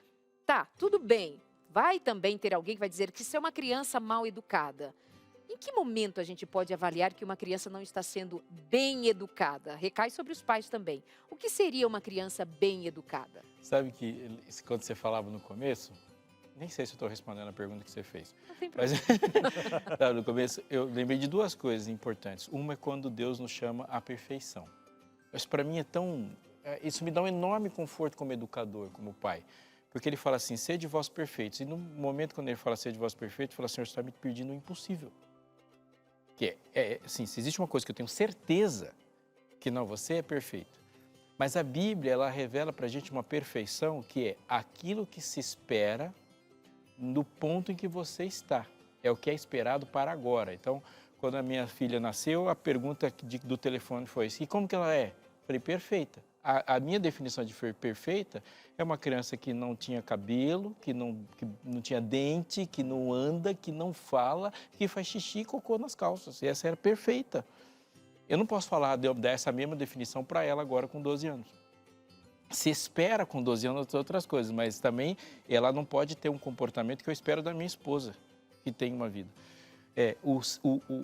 tá, tudo bem, vai também ter alguém que vai dizer que isso é uma criança mal educada. Em que momento a gente pode avaliar que uma criança não está sendo bem educada? Recai sobre os pais também. O que seria uma criança bem educada? Sabe que quando você falava no começo, nem sei se eu estou respondendo a pergunta que você fez. Não tem Mas problema. sabe, no começo eu lembrei de duas coisas importantes. Uma é quando Deus nos chama à perfeição. Isso para mim isso me dá um enorme conforto como educador, como pai. Porque ele fala assim, sede vós perfeitos. E no momento quando ele fala sede vós perfeitos, ele fala, Senhor, você está me pedindo o impossível. Que assim, se existe uma coisa que eu tenho certeza, que não, você é perfeito. Mas a Bíblia, ela revela para a gente uma perfeição que é aquilo que se espera no ponto em que você está. É o que é esperado para agora. Então, quando a minha filha nasceu, a pergunta do telefone foi assim, e como que ela é? Falei, perfeita. A minha definição de perfeita é uma criança que não tinha cabelo, que não tinha dente, que não anda, que não fala, que faz xixi e cocô nas calças. E essa era perfeita. Eu não posso falar dessa mesma definição para ela agora com 12 anos. Se espera com 12 anos outras coisas, mas também ela não pode ter um comportamento que eu espero da minha esposa, que tem uma vida.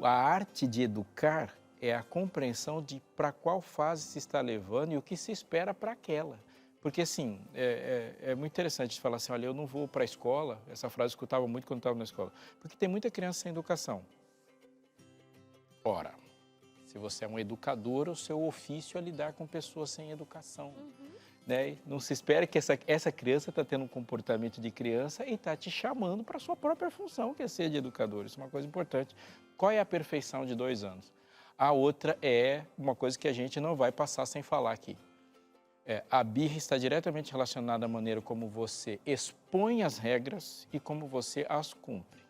A arte de educar é a compreensão de para qual fase se está levando e o que se espera para aquela. Porque, assim, é muito interessante falar assim, olha, eu não vou para a escola, essa frase eu escutava muito quando estava na escola, porque tem muita criança sem educação. Ora, se você é um educador, o seu ofício é lidar com pessoas sem educação. Né? Não se espera que essa criança está tendo um comportamento de criança e está te chamando para a sua própria função, que é ser de educador. Isso é uma coisa importante. Qual é a perfeição de 2 anos? A outra é uma coisa que a gente não vai passar sem falar aqui. A birra está diretamente relacionada à maneira como você expõe as regras e como você as cumpre.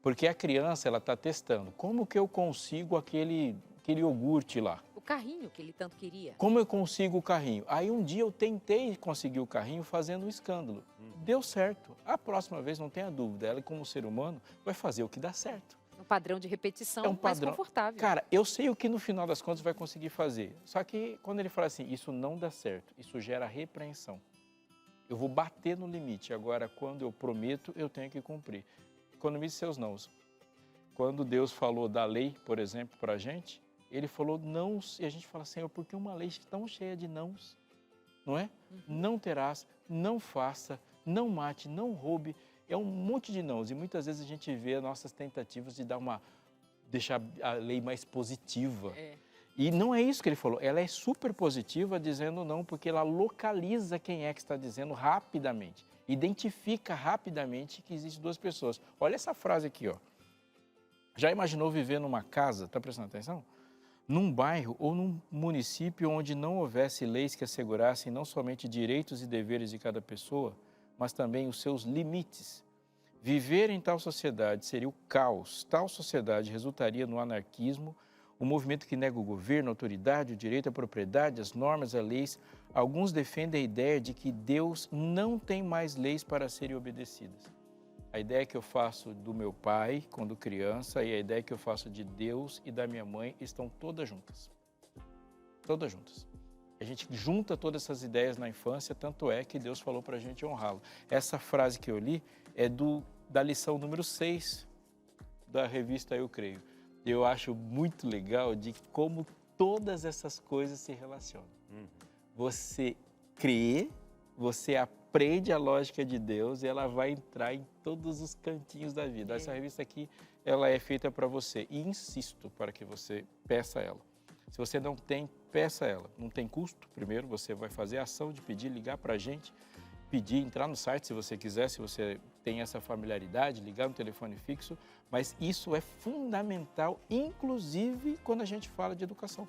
Porque a criança ela está testando. Como que eu consigo aquele iogurte lá? O carrinho que ele tanto queria. Como eu consigo o carrinho? Aí um dia eu tentei conseguir o carrinho fazendo um escândalo. Deu certo. A próxima vez, não tenha dúvida, ela como ser humano vai fazer o que dá certo. Um padrão de repetição É um padrão. mais confortável. Cara, eu sei o que no final das contas vai conseguir fazer. Só que quando ele fala assim, isso não dá certo, isso gera repreensão. Eu vou bater no limite. Agora, quando eu prometo, eu tenho que cumprir. Economize seus nãos. Quando Deus falou da lei, por exemplo, para a gente, ele falou nãos, e a gente fala, Senhor, por que uma lei tão cheia de nãos? Não é? Não terás, não faça, não mate, não roube. É um monte de nãos. E muitas vezes a gente vê nossas tentativas de deixar a lei mais positiva. E não é isso que ele falou. Ela é super positiva dizendo não, porque ela localiza quem é que está dizendo rapidamente. Identifica rapidamente que existem duas pessoas. Olha essa frase aqui, ó. Já imaginou viver numa casa, está prestando atenção? Num bairro ou num município onde não houvesse leis que assegurassem não somente direitos e deveres de cada pessoa, mas também os seus limites. Viver em tal sociedade seria o caos. Tal sociedade resultaria no anarquismo, um movimento que nega o governo, a autoridade, o direito à propriedade, as normas, as leis. Alguns defendem a ideia de que Deus não tem mais leis para serem obedecidas. A ideia que eu faço do meu pai quando criança e a ideia que eu faço de Deus e da minha mãe estão todas juntas. Todas juntas. A gente junta todas essas ideias na infância, tanto é que Deus falou para a gente honrá-lo. Essa frase que eu li é da lição número 6 da revista Eu Creio. Eu acho muito legal de como todas essas coisas se relacionam. Você crê, você aprende a lógica de Deus e ela vai entrar em todos os cantinhos da vida. Essa revista aqui, ela é feita para você e insisto para que você peça ela. Se você não tem, peça ela. Não tem custo, primeiro você vai fazer a ação de pedir, ligar para a gente, pedir, entrar no site se você quiser, se você tem essa familiaridade, ligar no telefone fixo, mas isso é fundamental, inclusive quando a gente fala de educação.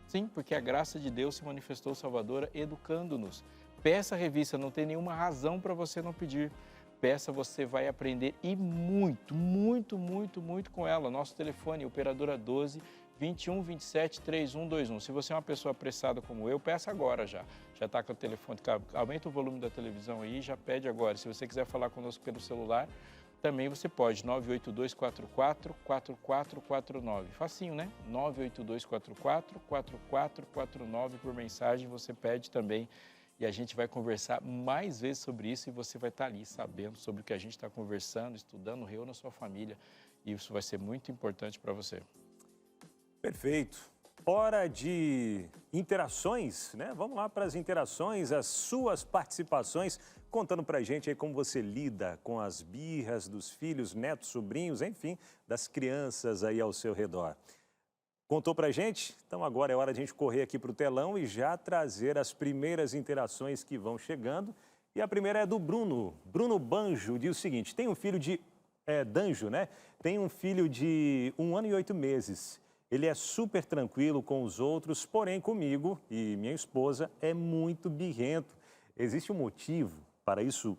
Sim, porque a graça de Deus se manifestou salvadora educando-nos. Peça a revista, não tem nenhuma razão para você não pedir. Peça, você vai aprender e muito, muito, muito, muito com ela. Nosso telefone, operadora 12 21 27 3121. Se você é uma pessoa apressada como eu, peça agora já. Já está com o telefone, aumenta o volume da televisão aí, já pede agora. Se você quiser falar conosco pelo celular, também você pode, 98244-4449. Facinho, né? 98244-4449 por mensagem, você pede também. E a gente vai conversar mais vezes sobre isso e você vai estar ali sabendo sobre o que a gente está conversando, estudando, reúna a sua família. E isso vai ser muito importante para você. Perfeito. Hora de interações, né? Vamos lá para as interações, as suas participações, contando para a gente aí como você lida com as birras dos filhos, netos, sobrinhos, enfim, das crianças aí ao seu redor. Contou para a gente? Então agora é hora de a gente correr aqui para o telão e já trazer as primeiras interações que vão chegando. E a primeira é do Bruno. Bruno Banjo diz o seguinte, tem um filho de... Danjo, né? Tem um filho de 1 ano e 8 meses. Ele é super tranquilo com os outros, porém comigo e minha esposa é muito birrento. Existe um motivo para isso,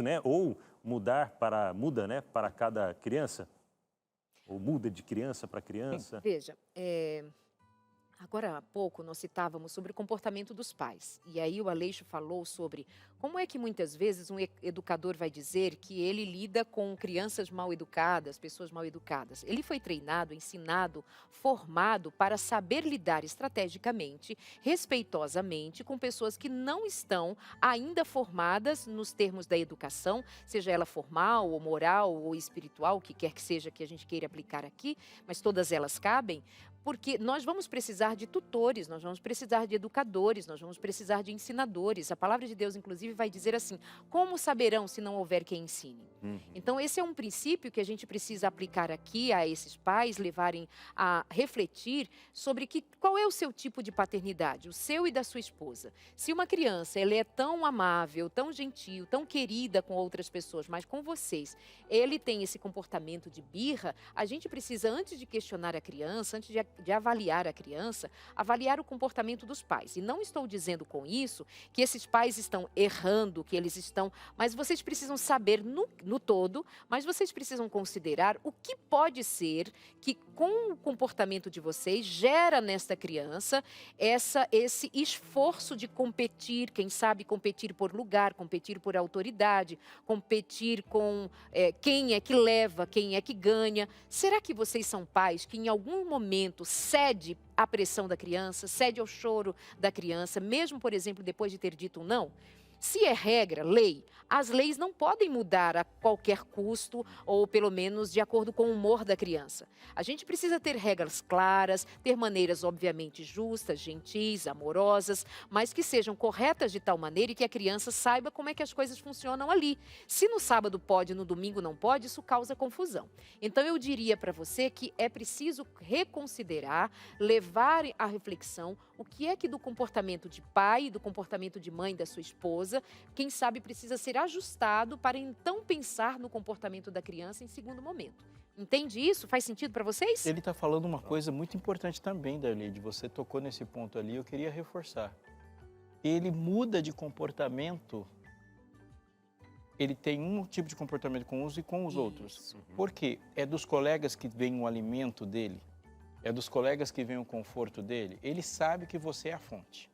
né? Ou muda, né? Para cada criança? Ou muda de criança para criança? Veja, agora há pouco nós citávamos sobre o comportamento dos pais. E aí o Aleixo falou sobre como é que muitas vezes um educador vai dizer que ele lida com crianças mal educadas, pessoas mal educadas. Ele foi treinado, ensinado, formado para saber lidar estrategicamente, respeitosamente com pessoas que não estão ainda formadas nos termos da educação, seja ela formal ou moral ou espiritual, o que quer que seja que a gente queira aplicar aqui, mas todas elas cabem. Porque nós vamos precisar de tutores, nós vamos precisar de educadores, nós vamos precisar de ensinadores. A palavra de Deus, inclusive, vai dizer assim, como saberão se não houver quem ensine? Então, esse é um princípio que a gente precisa aplicar aqui a esses pais, levarem a refletir sobre qual é o seu tipo de paternidade, o seu e da sua esposa. Se uma criança ela é tão amável, tão gentil, tão querida com outras pessoas, mas com vocês, ele tem esse comportamento de birra, a gente precisa, antes de questionar a criança, antes de de avaliar a criança, avaliar o comportamento dos pais. E não estou dizendo com isso que esses pais estão errando, que eles estão... Mas vocês precisam saber no todo, mas vocês precisam considerar o que pode ser que com o comportamento de vocês gera nesta criança esse esforço de competir, quem sabe competir por lugar, competir por autoridade, competir com quem é que leva, quem é que ganha. Será que vocês são pais que em algum momento cede à pressão da criança, cede ao choro da criança, mesmo, por exemplo, depois de ter dito um não? Se é regra, lei, as leis não podem mudar a qualquer custo ou pelo menos de acordo com o humor da criança. A gente precisa ter regras claras, ter maneiras obviamente justas, gentis, amorosas, mas que sejam corretas de tal maneira que a criança saiba como é que as coisas funcionam ali. Se no sábado pode, no domingo não pode, isso causa confusão. Então eu diria para você que é preciso reconsiderar, levar à reflexão o que é que do comportamento de pai e do comportamento de mãe da sua esposa, quem sabe precisa ser ajustado para então pensar no comportamento da criança em segundo momento. Entende isso? Faz sentido para vocês? Ele está falando uma coisa muito importante também, Darleide. Você tocou nesse ponto ali, eu queria reforçar. Ele muda de comportamento, ele tem um tipo de comportamento com uns e com os outros. Por quê? É dos colegas que vem o alimento dele, é dos colegas que vem o conforto dele. Ele sabe que você é a fonte.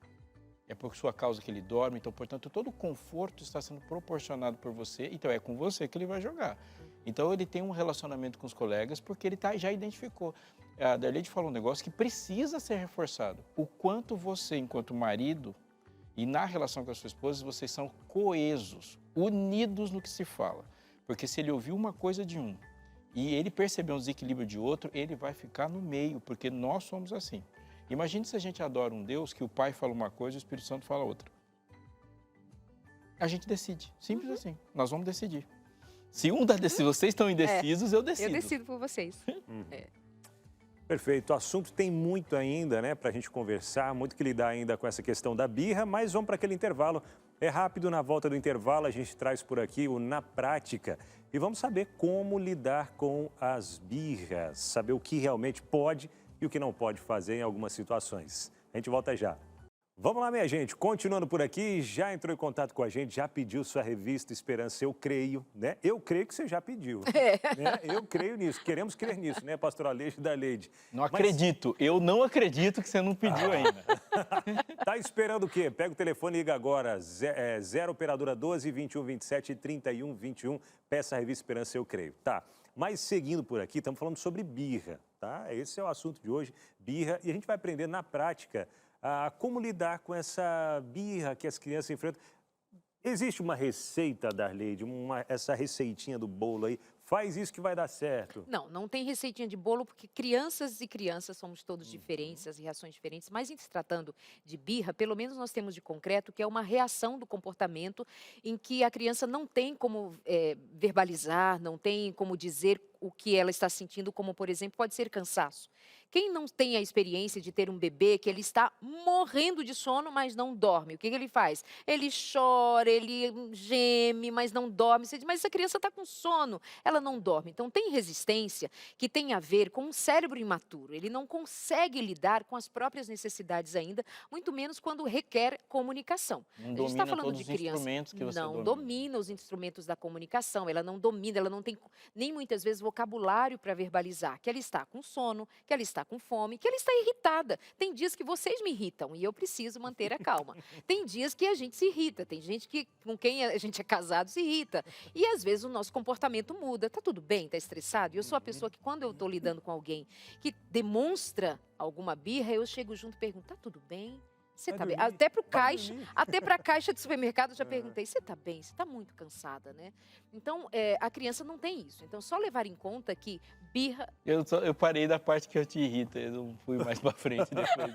É por sua causa que ele dorme, então, portanto, todo o conforto está sendo proporcionado por você, então é com você que ele vai jogar. Então, ele tem um relacionamento com os colegas porque ele já identificou. A Darleide falou um negócio que precisa ser reforçado. O quanto você, enquanto marido, e na relação com a sua esposa, vocês são coesos, unidos no que se fala. Porque se ele ouviu uma coisa de um e ele perceber um desequilíbrio de outro, ele vai ficar no meio, porque nós somos assim. Imagine se a gente adora um Deus que o Pai fala uma coisa e o Espírito Santo fala outra. A gente decide, simples assim, nós vamos decidir. Se vocês estão indecisos, eu decido. Eu decido por vocês. Perfeito, o assunto tem muito ainda, né, para a gente conversar, muito que lidar ainda com essa questão da birra, mas vamos para aquele intervalo. É rápido, na volta do intervalo a gente traz por aqui o Na Prática e vamos saber como lidar com as birras, saber o que realmente pode e o que não pode fazer em algumas situações. A gente volta já. Vamos lá, minha gente, continuando por aqui, já entrou em contato com a gente, já pediu sua revista Esperança, eu creio, né? Eu creio que você já pediu, né? Eu creio nisso, queremos crer nisso, né, pastor Aleixo e Darleide? Não acredito, eu não acredito que você não pediu ainda. Tá esperando o quê? Pega o telefone e liga agora, 0 operadora 12 21 27 31 21, peça a revista Esperança, eu creio, tá? Mas seguindo por aqui, estamos falando sobre birra, tá? Esse é o assunto de hoje, birra, e a gente vai aprender na prática como lidar com essa birra que as crianças enfrentam. Existe uma receita, Darleide, essa receitinha do bolo aí, faz isso que vai dar certo? Não, não tem receitinha de bolo, porque crianças e crianças somos todos diferentes, as reações diferentes, mas em se tratando de birra, pelo menos nós temos de concreto que é uma reação do comportamento em que a criança não tem como verbalizar, não tem como dizer o que ela está sentindo, como, por exemplo, pode ser cansaço. Quem não tem a experiência de ter um bebê que ele está morrendo de sono, mas não dorme, o que ele faz? Ele chora, ele geme, mas não dorme. Você diz, mas essa criança está com sono, ela não dorme. Então, tem resistência que tem a ver com um cérebro imaturo. Ele não consegue lidar com as próprias necessidades ainda, muito menos quando requer comunicação. Não a gente está falando todos de os criança, instrumentos que você não domina os instrumentos da comunicação, ela não domina, ela não tem nem muitas vezes vocabulário para verbalizar que ela está com sono, que ela está com fome, que ela está irritada. Tem dias que vocês me irritam e eu preciso manter a calma. Tem dias que a gente se irrita, tem gente que com quem a gente é casado se irrita. E às vezes o nosso comportamento muda. Tá tudo bem? Tá estressado? E eu sou a pessoa que quando eu estou lidando com alguém que demonstra alguma birra, eu chego junto e pergunto, tá tudo bem? Você tá bem? Até para o caixa, até para a caixa de supermercado eu já perguntei, você tá bem? Você tá muito cansada, né? Então, a criança não tem isso. Então, só levar em conta que birra... Eu parei da parte que eu te irrita, eu não fui mais para frente depois.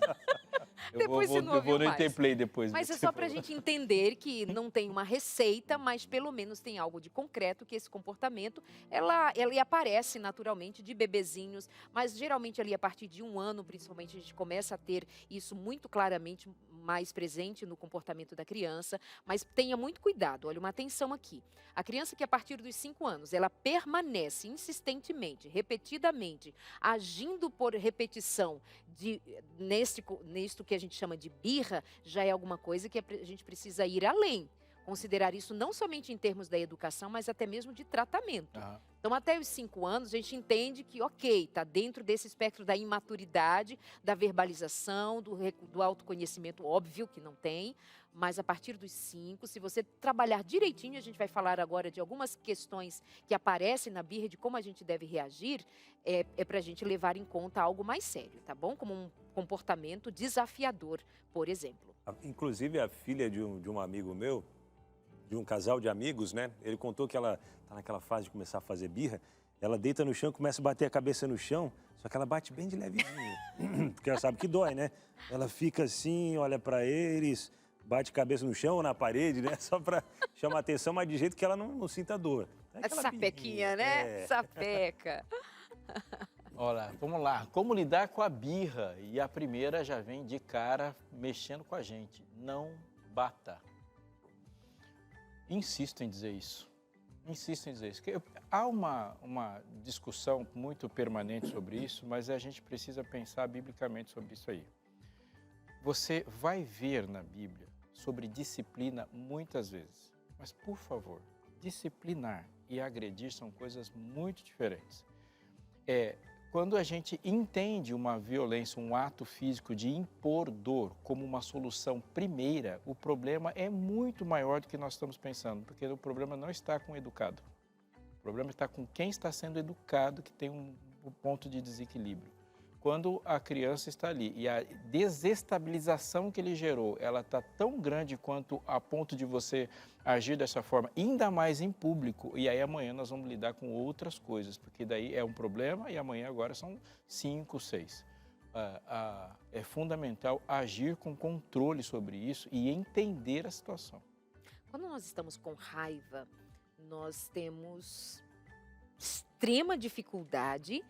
Depois você não eu ouviu vou no mais. Interplay depois. Mas do é que só você para a falou. gente entender que não tem uma receita, mas pelo menos tem algo de concreto, que esse comportamento, ela aparece naturalmente de bebezinhos, mas geralmente ali a partir de 1 ano, principalmente, a gente começa a ter isso muito claramente mais presente no comportamento da criança, mas tenha muito cuidado, olha, uma atenção aqui. A criança que a partir dos 5 anos, ela permanece insistentemente, repetidamente, agindo por repetição, nisto que a gente chama de birra, já é alguma coisa que a gente precisa ir além. Considerar isso não somente em termos da educação, mas até mesmo de tratamento. Aham. Então, até os 5 anos, a gente entende que, ok, está dentro desse espectro da imaturidade, da verbalização, do autoconhecimento, óbvio que não tem, mas a partir dos 5, se você trabalhar direitinho, a gente vai falar agora de algumas questões que aparecem na birra, de como a gente deve reagir, é para a gente levar em conta algo mais sério, tá bom? Como um comportamento desafiador, por exemplo. Inclusive, a filha de um amigo meu, de um casal de amigos, né? Ele contou que ela tá naquela fase de começar a fazer birra, ela deita no chão, começa a bater a cabeça no chão, só que ela bate bem de levezinho, porque ela sabe que dói, né? Ela fica assim, olha pra eles, bate a cabeça no chão ou na parede, né? Só pra chamar a atenção, mas de jeito que ela não sinta dor. É A aquela sapequinha, birrinha, né? é. Sapeca. Olha, vamos lá. Como lidar com a birra? E a primeira já vem de cara mexendo com a gente. Não bata. Insisto em dizer isso. Insisto em dizer isso. Há uma discussão muito permanente sobre isso, mas a gente precisa pensar biblicamente sobre isso aí. Você vai ver na Bíblia sobre disciplina muitas vezes. Mas, por favor, disciplinar e agredir são coisas muito diferentes. Quando a gente entende uma violência, um ato físico de impor dor como uma solução primeira, o problema é muito maior do que nós estamos pensando, porque o problema não está com o educado. O problema está com quem está sendo educado, que tem um ponto de desequilíbrio. Quando a criança está ali e a desestabilização que ele gerou, ela está tão grande quanto a ponto de você agir dessa forma, ainda mais em público, e aí amanhã nós vamos lidar com outras coisas, porque daí é um problema e amanhã agora são 5, 6. É fundamental agir com controle sobre isso e entender a situação. Quando nós estamos com raiva, nós temos extrema dificuldade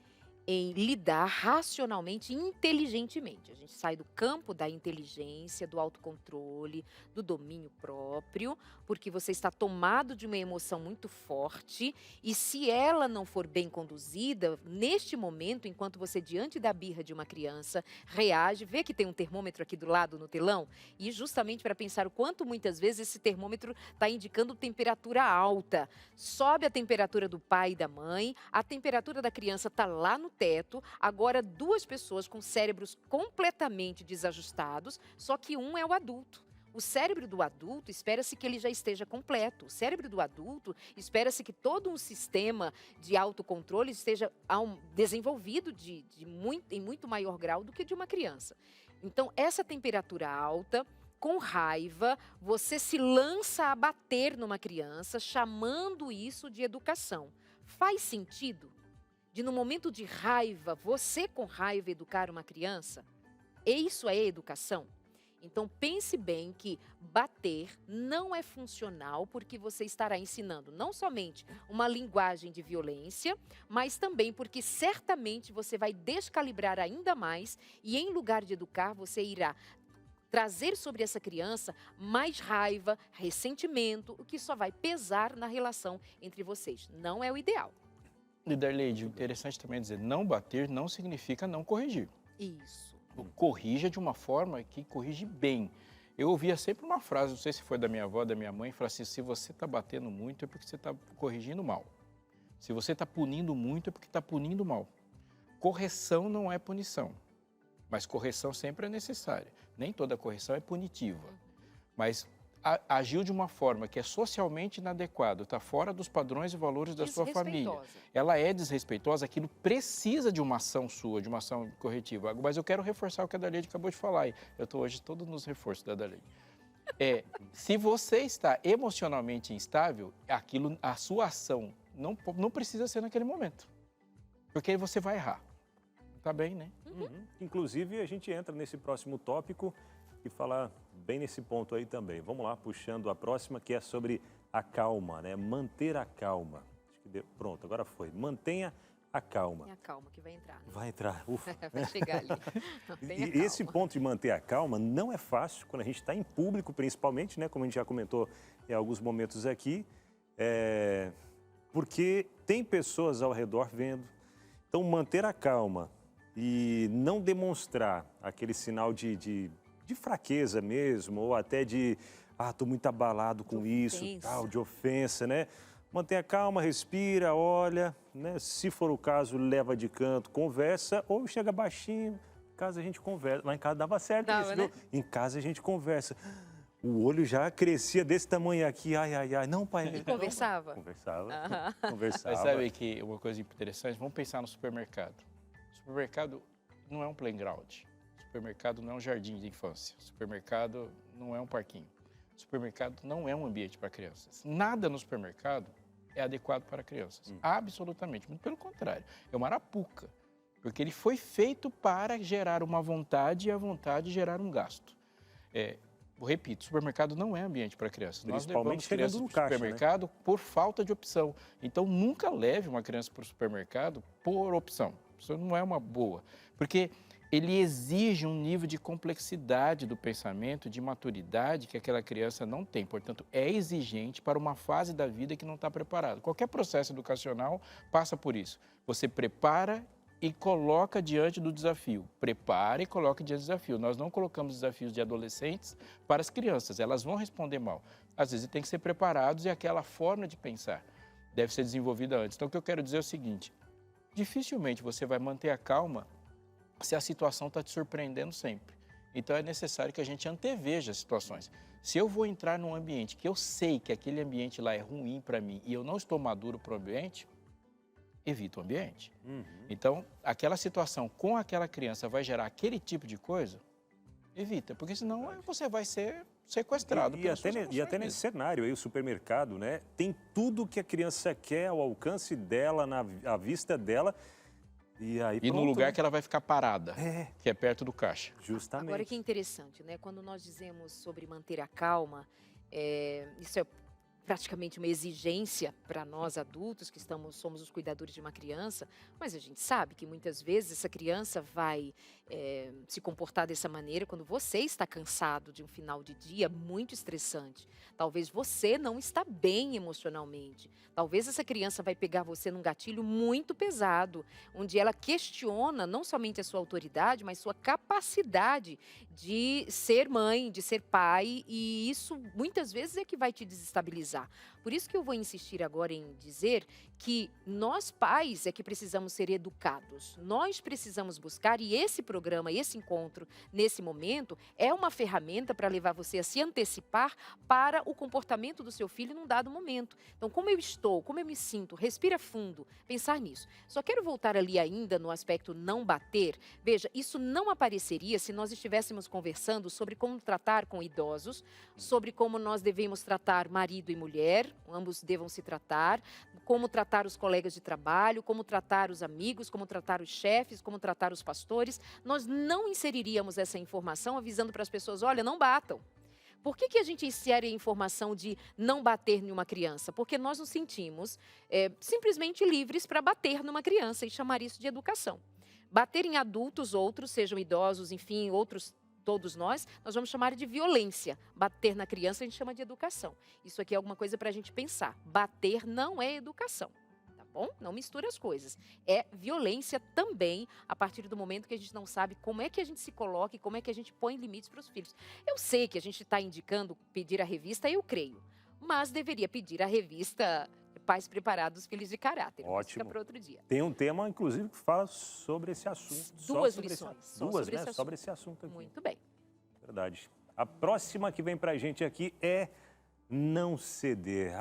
em lidar racionalmente e inteligentemente. A gente sai do campo da inteligência, do autocontrole, do domínio próprio, porque você está tomado de uma emoção muito forte e se ela não for bem conduzida, neste momento, enquanto você diante da birra de uma criança, reage, vê que tem um termômetro aqui do lado no telão, e justamente para pensar o quanto muitas vezes esse termômetro está indicando temperatura alta. Sobe a temperatura do pai e da mãe, a temperatura da criança está lá no teto, agora 2 pessoas com cérebros completamente desajustados, só que um é o adulto. O cérebro do adulto espera-se que ele já esteja completo. O cérebro do adulto espera-se que todo um sistema de autocontrole esteja desenvolvido em muito maior grau do que de uma criança. Então, essa temperatura alta, com raiva, você se lança a bater numa criança, chamando isso de educação. Faz sentido? De no momento de raiva, você com raiva educar uma criança? Isso é educação? Então pense bem que bater não é funcional porque você estará ensinando não somente uma linguagem de violência, mas também porque certamente você vai descalibrar ainda mais e em lugar de educar você irá trazer sobre essa criança mais raiva, ressentimento, o que só vai pesar na relação entre vocês. Não é o ideal. E Darleide, interessante também dizer, não bater não significa não corrigir. Isso. Corrija de uma forma que corrige bem. Eu ouvia sempre uma frase, não sei se foi da minha avó, da minha mãe, falava assim, se você está batendo muito é porque você está corrigindo mal. Se você está punindo muito é porque está punindo mal. Correção não é punição, mas correção sempre é necessária. Nem toda correção é punitiva, mas agiu de uma forma que é socialmente inadequada, está fora dos padrões e valores da sua família. Ela é desrespeitosa, aquilo precisa de uma ação sua, de uma ação corretiva. Mas eu quero reforçar o que a Darleide acabou de falar. Eu estou hoje todo nos reforços da Darleide. Se você está emocionalmente instável, a sua ação não precisa ser naquele momento. Porque aí você vai errar. Tá bem, né? Inclusive, a gente entra nesse próximo tópico e fala bem nesse ponto aí também. Vamos lá, puxando a próxima, que é sobre a calma, né? Manter a calma. Acho que pronto, agora foi. Mantenha a calma. Tenha calma que vai entrar. Né? Vai entrar, ufa. Vai chegar ali. Tenha E calma. esse ponto de manter a calma não é fácil quando a gente está em público, principalmente, né? Como a gente já comentou em alguns momentos aqui, porque tem pessoas ao redor vendo. Então, manter a calma e não demonstrar aquele sinal de fraqueza mesmo, ou até estou muito abalado com isso, tal, de ofensa, né? Mantenha calma, respira, olha, né? Se for o caso, leva de canto, conversa, ou chega baixinho, em casa a gente conversa. Lá em casa dava certo isso, viu? Em casa a gente conversa. O olho já crescia desse tamanho aqui, ai, não, pai. E conversava? Conversava, conversava. Mas sabe que uma coisa interessante, vamos pensar no supermercado. O supermercado não é um playground. O supermercado não é um jardim de infância. O supermercado não é um parquinho. O supermercado não é um ambiente para crianças. Nada no supermercado é adequado para crianças. Absolutamente. Muito pelo contrário. É uma arapuca. Porque ele foi feito para gerar uma vontade e a vontade gerar um gasto. Eu repito, supermercado não é ambiente para crianças. Nós levamos crianças para o supermercado, né? Por falta de opção. Então, nunca leve uma criança para o supermercado por opção. Isso não é uma boa. Porque ele exige um nível de complexidade do pensamento, de maturidade que aquela criança não tem. Portanto, é exigente para uma fase da vida que não está preparada. Qualquer processo educacional passa por isso. Você prepara e coloca diante do desafio. Prepara e coloca diante do desafio. Nós não colocamos desafios de adolescentes para as crianças. Elas vão responder mal. Às vezes, tem que ser preparados e aquela forma de pensar deve ser desenvolvida antes. Então, o que eu quero dizer é o seguinte. Dificilmente você vai manter a calma se a situação está te surpreendendo sempre. Então, é necessário que a gente anteveja as situações. Se eu vou entrar num ambiente que eu sei que aquele ambiente lá é ruim para mim e eu não estou maduro para o ambiente, evita o ambiente. Então, aquela situação com aquela criança vai gerar aquele tipo de coisa, evita, porque senão você vai ser sequestrado. E até nesse cenário aí, o supermercado, né? Tem tudo que a criança quer ao alcance dela, à vista dela. E no lugar que ela vai ficar parada, que é perto do caixa. Justamente. Agora que é interessante, né? Quando nós dizemos sobre manter a calma, isso é praticamente uma exigência para nós adultos que somos os cuidadores de uma criança, mas a gente sabe que muitas vezes essa criança vai se comportar dessa maneira quando você está cansado de um final de dia muito estressante. Talvez você não está bem emocionalmente. Talvez essa criança vai pegar você num gatilho muito pesado, onde ela questiona não somente a sua autoridade, mas sua capacidade de ser mãe, de ser pai, e isso muitas vezes é que vai te desestabilizar. Por isso que eu vou insistir agora em dizer que nós pais é que precisamos ser educados. Nós precisamos buscar, e esse programa, esse encontro, nesse momento, é uma ferramenta para levar você a se antecipar para o comportamento do seu filho num dado momento. Então, como eu estou, como eu me sinto, respira fundo, pensar nisso. Só quero voltar ali ainda no aspecto não bater. Veja, isso não apareceria se nós estivéssemos conversando sobre como tratar com idosos, sobre como nós devemos tratar marido e mulher, ambos devam se tratar, como tratar os colegas de trabalho, como tratar os amigos, como tratar os chefes, como tratar os pastores. Nós não inseriríamos essa informação avisando para as pessoas, olha, não batam. Por que a gente insere a informação de não bater em uma criança? Porque nós nos sentimos simplesmente livres para bater numa criança e chamar isso de educação. Bater em adultos, outros, sejam idosos, enfim, outros, todos nós vamos chamar de violência. Bater na criança a gente chama de educação. Isso aqui é alguma coisa para a gente pensar. Bater não é educação. Bom, não misture as coisas. É violência também a partir do momento que a gente não sabe como é que a gente se coloca e como é que a gente põe limites para os filhos. Eu sei que a gente está indicando pedir a revista, eu creio, mas deveria pedir a revista Pais Preparados, Filhos de Caráter. Ótimo. Fica para outro dia. Tem um tema, inclusive, que fala sobre esse assunto. Duas lições. Sobre esse assunto aqui. Muito bem. Verdade. A próxima que vem para a gente aqui é não ceder.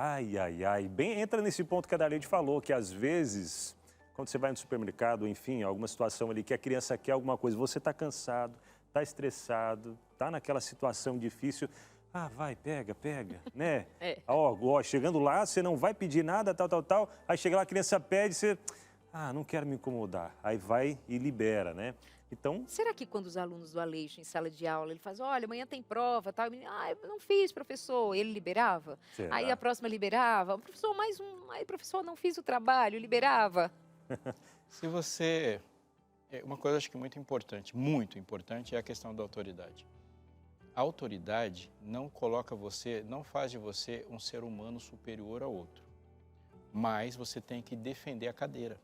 Bem, entra nesse ponto que a Darlene falou, que às vezes, quando você vai no supermercado, enfim, alguma situação ali que a criança quer alguma coisa, você está cansado, está estressado, está naquela situação difícil. Vai, pega, né? Chegando lá, você não vai pedir nada, tal. Aí chega lá, a criança pede, você... não quero me incomodar. Aí vai e libera, né? Então, Será que quando os alunos do Aleixo, em sala de aula, ele faz, olha, amanhã tem prova, tal, e o menino, eu não fiz, professor, ele liberava? será? Aí a próxima liberava, professor, mais um, aí professor, não fiz o trabalho, liberava. Se você... Uma coisa acho que muito importante, é a questão da autoridade. A autoridade não faz de você um ser humano superior ao outro. Mas você tem que defender a cadeira.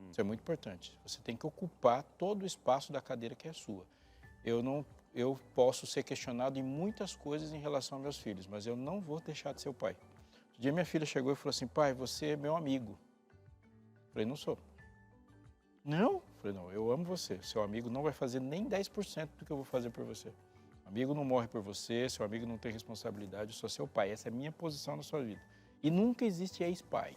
Isso é muito importante. Você tem que ocupar todo o espaço da cadeira que é sua. Eu posso ser questionado em muitas coisas em relação aos meus filhos, mas eu não vou deixar de ser o pai. Um dia minha filha chegou e falou assim, pai, você é meu amigo. Eu falei, não sou. Não? Eu falei, não, eu amo você. Seu amigo não vai fazer nem 10% do que eu vou fazer por você. Amigo não morre por você, seu amigo não tem responsabilidade, eu sou seu pai. Essa é a minha posição na sua vida. E nunca existe ex-pai.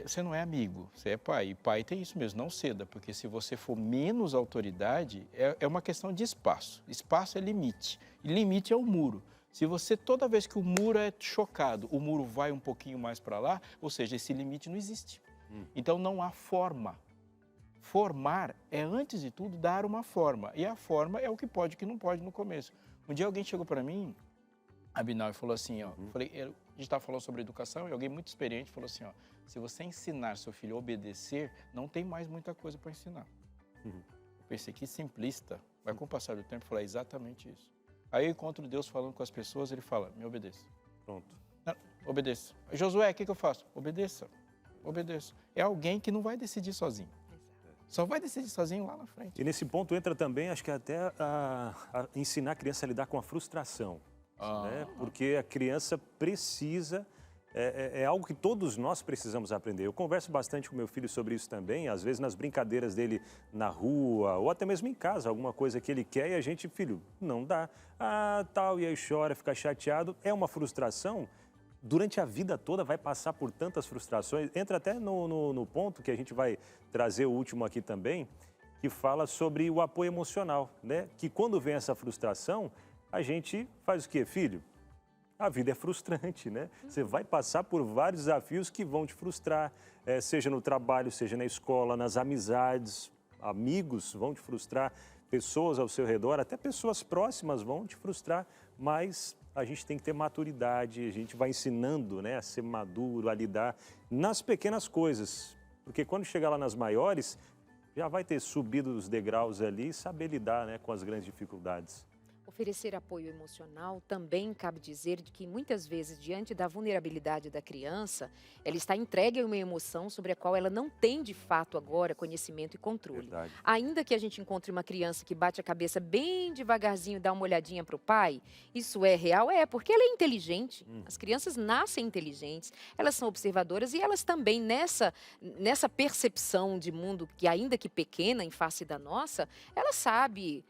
Você não é amigo, você é pai. E pai tem isso mesmo, não ceda, porque se você for menos autoridade, é uma questão de espaço. Espaço é limite, e limite é o muro. Se você, toda vez que o muro é chocado, o muro vai um pouquinho mais para lá, ou seja, esse limite não existe. Então não há forma. Formar é, antes de tudo, dar uma forma. E a forma é o que pode e o que não pode no começo. Um dia alguém chegou para mim, Abinal, e falou assim, a gente estava falando sobre educação, e alguém muito experiente falou assim, se você ensinar seu filho a obedecer, não tem mais muita coisa para ensinar. Eu pensei, que simplista. Mas com o passar do tempo, eu falei, exatamente isso. Aí eu encontro Deus falando com as pessoas, ele fala, me obedeça. Pronto. Não, obedeça. Josué, o que eu faço? Obedeça. Obedeça. É alguém que não vai decidir sozinho. Só vai decidir sozinho lá na frente. E nesse ponto entra também, acho que até a ensinar a criança a lidar com a frustração. Né? Porque a criança precisa, é algo que todos nós precisamos aprender. Eu converso bastante com meu filho sobre isso também, às vezes nas brincadeiras dele na rua, ou até mesmo em casa, alguma coisa que ele quer e a gente, filho, não dá. Tal, e aí chora, fica chateado. É uma frustração. Durante a vida toda vai passar por tantas frustrações. Entra até no ponto que a gente vai trazer o último aqui também, que fala sobre o apoio emocional, né? Que quando vem essa frustração, a gente faz o quê, filho? A vida é frustrante, né? Você vai passar por vários desafios que vão te frustrar, seja no trabalho, seja na escola, nas amizades, amigos vão te frustrar, pessoas ao seu redor, até pessoas próximas vão te frustrar, mas a gente tem que ter maturidade, a gente vai ensinando, né, a ser maduro, a lidar nas pequenas coisas. Porque quando chegar lá nas maiores, já vai ter subido os degraus ali e saber lidar, né, com as grandes dificuldades. Oferecer apoio emocional também cabe dizer de que muitas vezes, diante da vulnerabilidade da criança, ela está entregue a uma emoção sobre a qual ela não tem de fato agora conhecimento e controle. Verdade. Ainda que a gente encontre uma criança que bate a cabeça bem devagarzinho e dá uma olhadinha para o pai, isso é real? É, porque ela é inteligente. As crianças nascem inteligentes, elas são observadoras e elas também nessa percepção de mundo, que ainda que pequena em face da nossa, ela sabe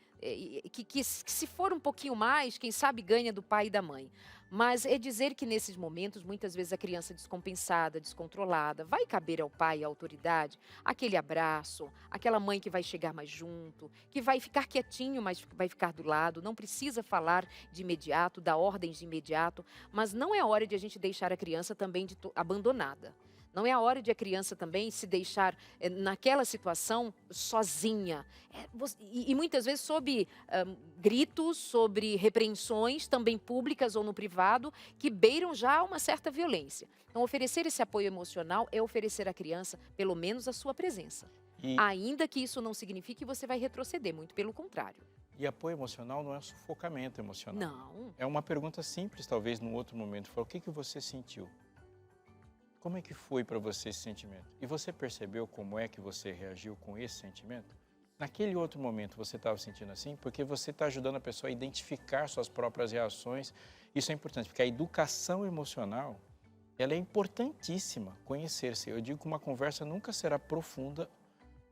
que se for um pouquinho mais, quem sabe ganha do pai e da mãe. Mas é dizer que nesses momentos, muitas vezes a criança descompensada, descontrolada, vai caber ao pai, à autoridade, aquele abraço, aquela mãe que vai chegar mais junto, que vai ficar quietinho, mas vai ficar do lado, não precisa falar de imediato, dar ordens de imediato, mas não é hora de a gente deixar a criança também abandonada. Não é a hora de a criança também se deixar naquela situação sozinha. E muitas vezes sob gritos, sobre repreensões, também públicas ou no privado, que beiram já uma certa violência. Então, oferecer esse apoio emocional é oferecer à criança, pelo menos, a sua presença. Ainda que isso não signifique que você vai retroceder, muito pelo contrário. E apoio emocional não é sufocamento emocional. Não. É uma pergunta simples, talvez, num outro momento. Fala, o que você sentiu? Como é que foi para você esse sentimento? E você percebeu como é que você reagiu com esse sentimento? Naquele outro momento você estava sentindo assim? Porque você está ajudando a pessoa a identificar suas próprias reações. Isso é importante, porque a educação emocional, ela é importantíssima, conhecer-se. Eu digo que uma conversa nunca será profunda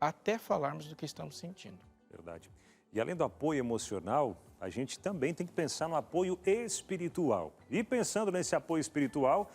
até falarmos do que estamos sentindo. Verdade. E além do apoio emocional, a gente também tem que pensar no apoio espiritual. E pensando nesse apoio espiritual,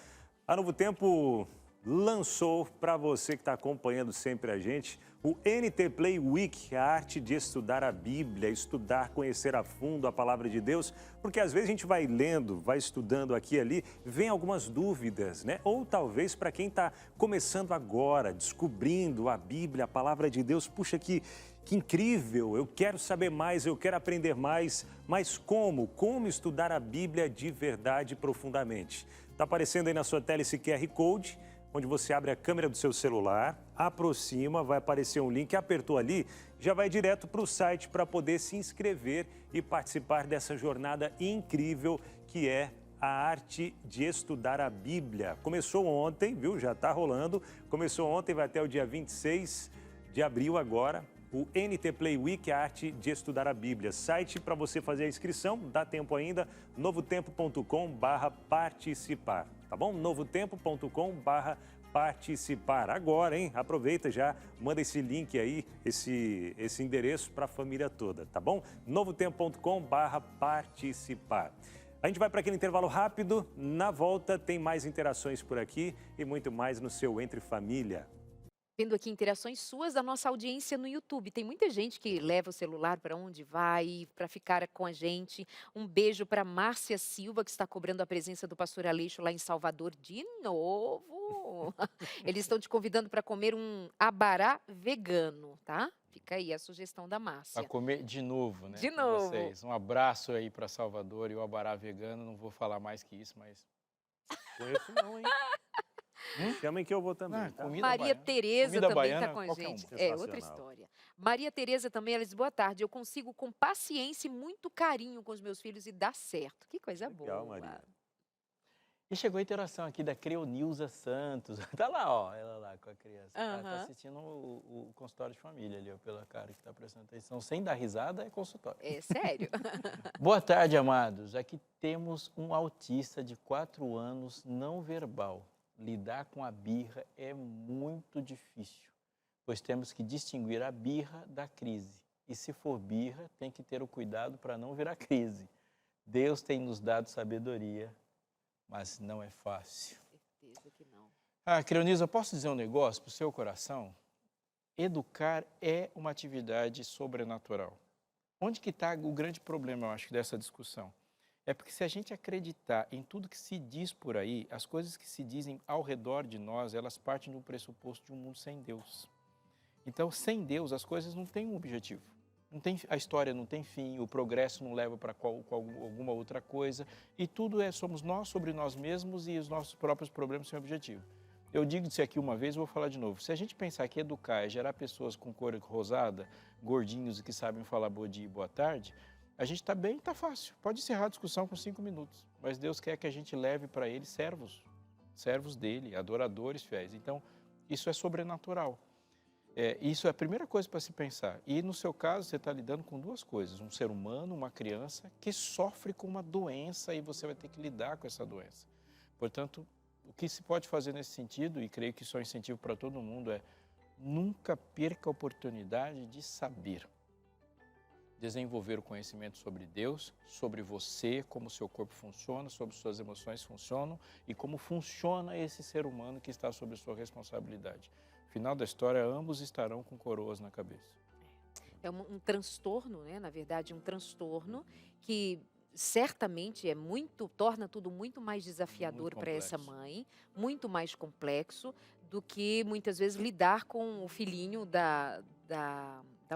a Novo Tempo lançou para você que está acompanhando sempre a gente o NT Play Week, a arte de estudar a Bíblia, estudar, conhecer a fundo a palavra de Deus, porque às vezes a gente vai lendo, vai estudando aqui e ali, vem algumas dúvidas, né? Ou talvez para quem está começando agora, descobrindo a Bíblia, a palavra de Deus, puxa, que Que incrível, eu quero saber mais, eu quero aprender mais, mas como? Como estudar a Bíblia de verdade profundamente? Está aparecendo aí na sua tela esse QR Code, onde você abre a câmera do seu celular, aproxima, vai aparecer um link, apertou ali, já vai direto para o site para poder se inscrever e participar dessa jornada incrível que é a arte de estudar a Bíblia. Começou ontem, viu? Já está rolando. Começou ontem, vai até o dia 26 de abril agora. O NT Play Week, a arte de estudar a Bíblia. Site para você fazer a inscrição, dá tempo ainda, novotempo.com/participar, tá bom? novotempo.com/participar. Agora, hein? Aproveita já, manda esse link aí, esse endereço para a família toda, tá bom? novotempo.com/participar. A gente vai para aquele intervalo rápido, na volta tem mais interações por aqui e muito mais no seu Entre Família. Vendo aqui interações suas da nossa audiência no YouTube. Tem muita gente que leva o celular para onde vai, para ficar com a gente. Um beijo para Márcia Silva, que está cobrando a presença do pastor Aleixo lá em Salvador de novo. Eles estão te convidando para comer um abará vegano, tá? Fica aí a sugestão da Márcia. Para comer de novo, né? De com novo. Vocês. Um abraço aí para Salvador e o abará vegano. Não vou falar mais que isso, mas... Conheço não, hein? Chamem que eu vou também, tá? Comida Maria baiana. Tereza Comida também baiana, está com a qualquer um. gente. É outra Sensacional. história. Maria Tereza também, ela diz, boa tarde, eu consigo com paciência e muito carinho com os meus filhos e dá certo. Que coisa Legal, boa. Maria. E chegou a interação aqui da Creonilza Santos. Tá lá, ó, ela lá com a criança. Ela tá Aham. assistindo o consultório de família ali, ó, pela cara que tá prestando atenção. Sem dar risada, é consultório. É sério. Boa tarde, amados. Aqui temos um autista de 4 anos não verbal. Lidar com a birra é muito difícil, pois temos que distinguir a birra da crise. E se for birra, tem que ter o cuidado para não virar crise. Deus tem nos dado sabedoria, mas não é fácil. Certeza que não. Creonisa, posso dizer um negócio para o seu coração? Educar é uma atividade sobrenatural. Onde que está o grande problema, eu acho, dessa discussão? É porque se a gente acreditar em tudo que se diz por aí, as coisas que se dizem ao redor de nós, elas partem de um pressuposto de um mundo sem Deus. Então, sem Deus, as coisas não têm um objetivo. Não tem, a história não tem fim, o progresso não leva para alguma outra coisa, e tudo somos nós sobre nós mesmos e os nossos próprios problemas sem objetivo. Eu digo isso aqui uma vez e vou falar de novo. Se a gente pensar que educar é gerar pessoas com cor rosada, gordinhos e que sabem falar bom dia e boa tarde, a gente está bem, está fácil. Pode encerrar a discussão com 5 minutos. Mas Deus quer que a gente leve para Ele servos dEle, adoradores fiéis. Então, isso é sobrenatural. Isso é a primeira coisa para se pensar. E no seu caso, você está lidando com 2 coisas. Um ser humano, uma criança, que sofre com uma doença e você vai ter que lidar com essa doença. Portanto, o que se pode fazer nesse sentido, e creio que isso é um incentivo para todo mundo, é nunca perca a oportunidade de saber. Desenvolver o conhecimento sobre Deus, sobre você, como o seu corpo funciona, sobre suas emoções funcionam e como funciona esse ser humano que está sob sua responsabilidade. No final da história, ambos estarão com coroas na cabeça. É um transtorno, né? Na verdade, um transtorno que certamente torna tudo muito mais desafiador para essa mãe, muito mais complexo do que muitas vezes lidar com o filhinho da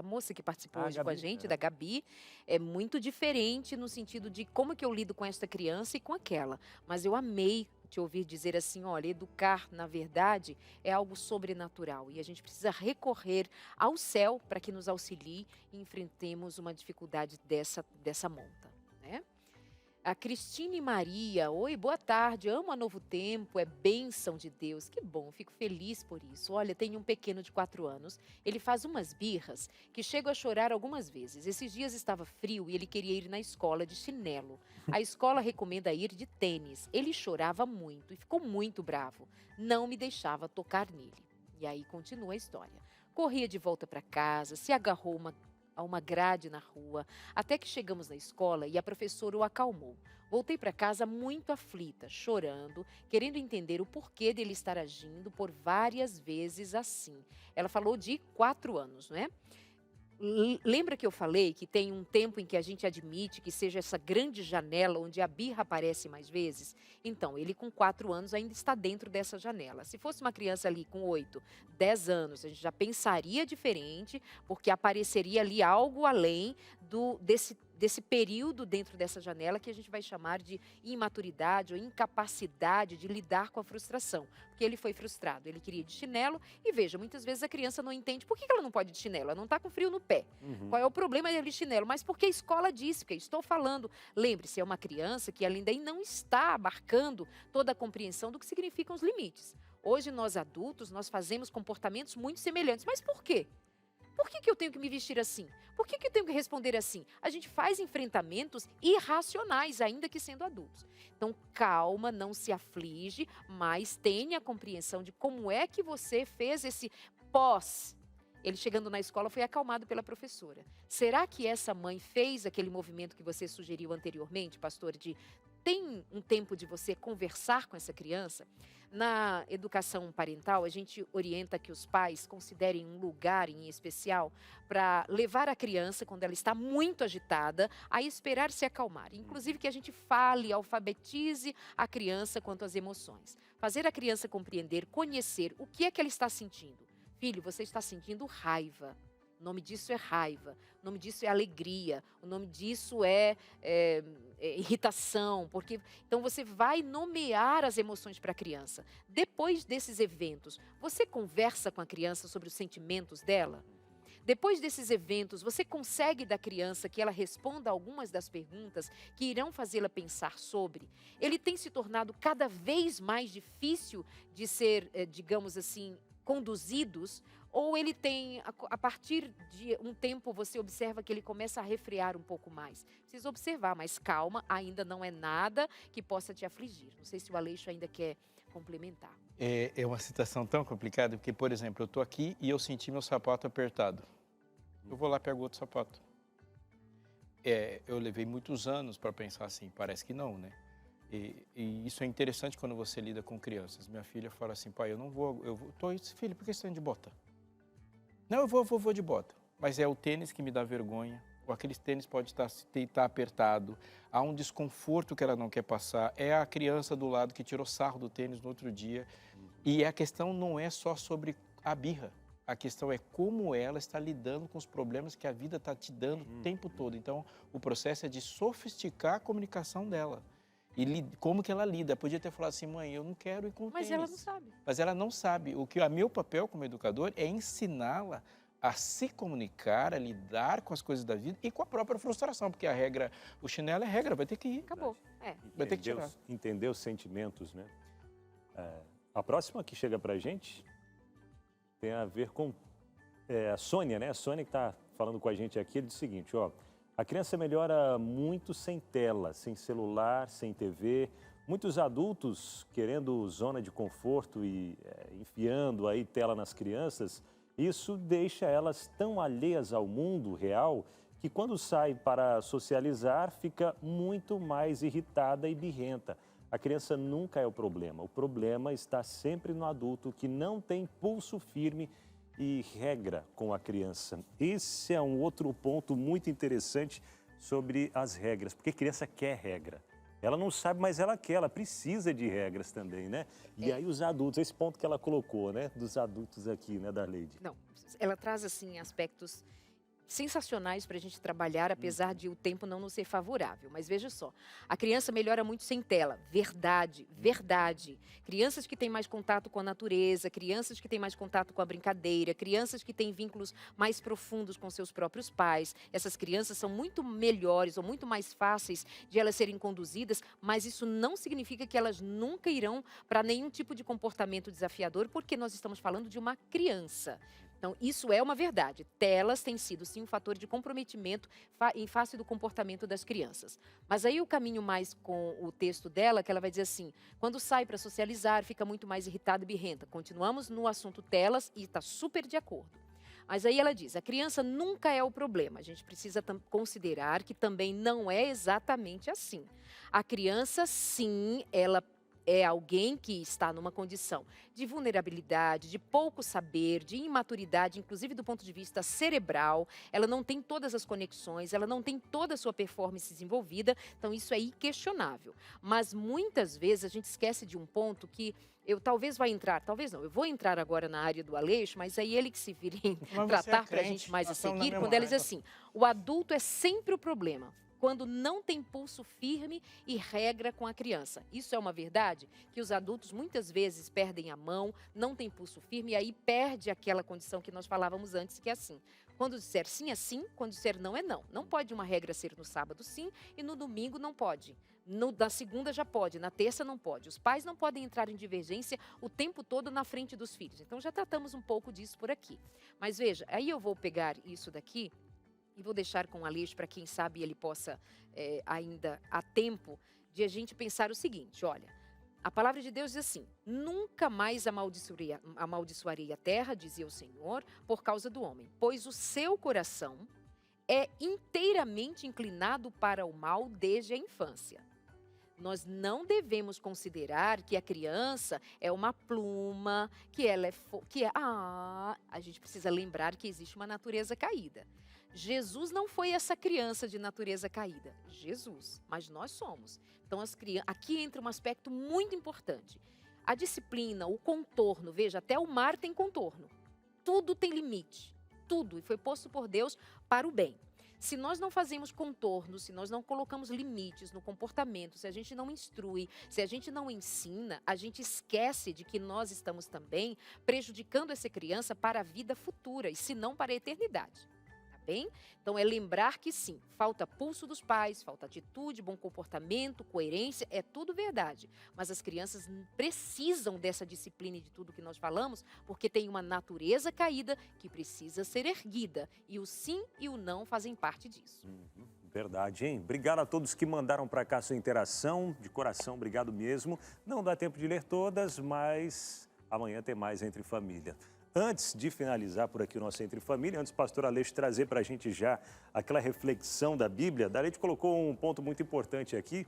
moça que participou hoje com a Gabi, gente, é. da Gabi. É muito diferente no sentido de como que eu lido com esta criança e com aquela. Mas eu amei te ouvir dizer assim, olha, educar, na verdade, é algo sobrenatural. E a gente precisa recorrer ao céu para que nos auxilie e enfrentemos uma dificuldade dessa monta, né? A Cristine Maria, oi, boa tarde, amo a Novo Tempo, é bênção de Deus, que bom, fico feliz por isso. Olha, tem um pequeno de 4 anos, ele faz umas birras que chego a chorar algumas vezes. Esses dias estava frio e ele queria ir na escola de chinelo. A escola recomenda ir de tênis. Ele chorava muito e ficou muito bravo, não me deixava tocar nele. E aí continua a história. Corria de volta para casa, se agarrou a uma grade na rua, até que chegamos na escola e a professora o acalmou. Voltei para casa muito aflita, chorando, querendo entender o porquê dele estar agindo por várias vezes assim. Ela falou de 4 anos, não é? Lembra que eu falei que tem um tempo em que a gente admite que seja essa grande janela onde a birra aparece mais vezes? Então, ele com 4 anos ainda está dentro dessa janela. Se fosse uma criança ali com 8, 10 anos, a gente já pensaria diferente, porque apareceria ali algo além desse período dentro dessa janela que a gente vai chamar de imaturidade ou incapacidade de lidar com a frustração. Porque ele foi frustrado, ele queria de chinelo e veja, muitas vezes a criança não entende por que ela não pode de chinelo, ela não está com frio no pé. Qual é o problema dele de chinelo? Mas porque a escola disse, porque estou falando. Lembre-se, é uma criança que ainda não está abarcando toda a compreensão do que significam os limites. Hoje nós adultos, nós fazemos comportamentos muito semelhantes, mas por quê? Por que eu tenho que me vestir assim? Por que eu tenho que responder assim? A gente faz enfrentamentos irracionais, ainda que sendo adultos. Então, calma, não se aflige, mas tenha a compreensão de como é que você fez esse pós. Ele chegando na escola foi acalmado pela professora. Será que essa mãe fez aquele movimento que você sugeriu anteriormente, pastor, de tem um tempo de você conversar com essa criança? Na educação parental, a gente orienta que os pais considerem um lugar em especial para levar a criança, quando ela está muito agitada, a esperar se acalmar. Inclusive que a gente fale, alfabetize a criança quanto às emoções. Fazer a criança compreender, conhecer o que é que ela está sentindo. Filho, você está sentindo raiva. O nome disso é raiva, o nome disso é alegria, o nome disso é irritação, porque então você vai nomear as emoções para a criança. Depois desses eventos, você conversa com a criança sobre os sentimentos dela? Depois desses eventos, você consegue da criança que ela responda algumas das perguntas que irão fazê-la pensar sobre? Ele tem se tornado cada vez mais difícil de ser, digamos assim, conduzidos, ou ele tem, a partir de um tempo, você observa que ele começa a refrear um pouco mais. Precisa observar, mas calma, ainda não é nada que possa te afligir. Não sei se o Aleixo ainda quer complementar. É uma situação tão complicada, porque, por exemplo, eu estou aqui e eu senti meu sapato apertado. Eu vou lá e pego outro sapato. Eu levei muitos anos para pensar assim, parece que não, né? E isso é interessante quando você lida com crianças. Minha filha fala assim, pai, filho, por que você está indo de bota? Não, eu vou de bota. Mas é o tênis que me dá vergonha, ou aqueles tênis pode estar apertado, há um desconforto que ela não quer passar, é a criança do lado que tirou sarro do tênis no outro dia. E a questão não é só sobre a birra, a questão é como ela está lidando com os problemas que a vida está te dando o tempo todo. Então, o processo é de sofisticar a comunicação dela. E como que ela lida? Podia ter falado assim, mãe, eu não quero ir com o Mas tênis. ela não sabe. Mas ela não sabe. O que é meu papel como educador é ensiná-la a se comunicar, a lidar com as coisas da vida e com a própria frustração, porque a regra, o chinelo é regra, vai ter que ir. Acabou. Vai ter que tirar. Entender os sentimentos, né? A próxima que chega pra gente tem a ver com a Sônia, né? A Sônia que está falando com a gente aqui, ele diz o seguinte, ó, a criança melhora muito sem tela, sem celular, sem TV. Muitos adultos querendo zona de conforto e enfiando aí tela nas crianças, isso deixa elas tão alheias ao mundo real que quando sai para socializar fica muito mais irritada e birrenta. A criança nunca é o problema está sempre no adulto que não tem pulso firme e regra com a criança. Esse é um outro ponto muito interessante sobre as regras, porque a criança quer regra. Ela não sabe, mas ela quer, ela precisa de regras também, né? E aí os adultos, esse ponto que ela colocou, né? Dos adultos aqui, né, Darleide? Não, ela traz, assim, aspectos sensacionais para a gente trabalhar, apesar de o tempo não nos ser favorável. Mas veja só, a criança melhora muito sem tela. Verdade, verdade. Crianças que têm mais contato com a natureza, crianças que têm mais contato com a brincadeira, crianças que têm vínculos mais profundos com seus próprios pais. Essas crianças são muito melhores ou muito mais fáceis de elas serem conduzidas, mas isso não significa que elas nunca irão para nenhum tipo de comportamento desafiador, porque nós estamos falando de uma criança. Então, isso é uma verdade. Telas têm sido, sim, um fator de comprometimento em face do comportamento das crianças. Mas aí o caminho mais com o texto dela, que ela vai dizer assim, quando sai para socializar, fica muito mais irritada e birrenta. Continuamos no assunto telas e está super de acordo. Mas aí ela diz, a criança nunca é o problema. A gente precisa considerar que também não é exatamente assim. A criança, sim, ela é alguém que está numa condição de vulnerabilidade, de pouco saber, de imaturidade, inclusive do ponto de vista cerebral, ela não tem todas as conexões, ela não tem toda a sua performance desenvolvida, então isso é inquestionável. Mas muitas vezes a gente esquece de um ponto que eu talvez eu vou entrar agora na área do Aleixo, mas aí ele que se vire em Mas você tratar é para a crente, gente mais a nós estamos na seguir, mesma quando ela diz vibe. assim, o adulto é sempre o problema, quando não tem pulso firme e regra com a criança. Isso é uma verdade? Que os adultos muitas vezes perdem a mão, não tem pulso firme e aí perde aquela condição que nós falávamos antes, que é assim. Quando disser sim é sim, quando disser não é não. Não pode uma regra ser no sábado sim e no domingo não pode. Na segunda já pode, na terça não pode. Os pais não podem entrar em divergência o tempo todo na frente dos filhos. Então já tratamos um pouco disso por aqui. Mas veja, aí eu vou pegar isso daqui e vou deixar com o Aleixo para quem sabe ele possa ainda a tempo de a gente pensar o seguinte, olha, a palavra de Deus diz assim, nunca mais amaldiçoarei a terra, dizia o Senhor, por causa do homem, pois o seu coração é inteiramente inclinado para o mal desde a infância. Nós não devemos considerar que a criança é uma pluma, que ela a gente precisa lembrar que existe uma natureza caída. Jesus não foi essa criança de natureza caída, Jesus, mas nós somos. Então aqui entra um aspecto muito importante. A disciplina, o contorno, veja, até o mar tem contorno. Tudo tem limite, tudo, e foi posto por Deus para o bem. Se nós não fazemos contornos, se nós não colocamos limites no comportamento, se a gente não instrui, se a gente não ensina, a gente esquece de que nós estamos também prejudicando essa criança para a vida futura e se não para a eternidade. Tá bem? Então é lembrar que sim, falta pulso dos pais, falta atitude, bom comportamento, coerência, é tudo verdade. Mas as crianças precisam dessa disciplina e de tudo que nós falamos, porque tem uma natureza caída que precisa ser erguida. E o sim e o não fazem parte disso. Verdade, hein? Obrigado a todos que mandaram para cá sua interação. De coração, obrigado mesmo. Não dá tempo de ler todas, mas amanhã tem mais Entre Família. Antes de finalizar por aqui o nosso Entre Família, antes do pastor Aleixo trazer para a gente já aquela reflexão da Bíblia, Darete colocou um ponto muito importante aqui,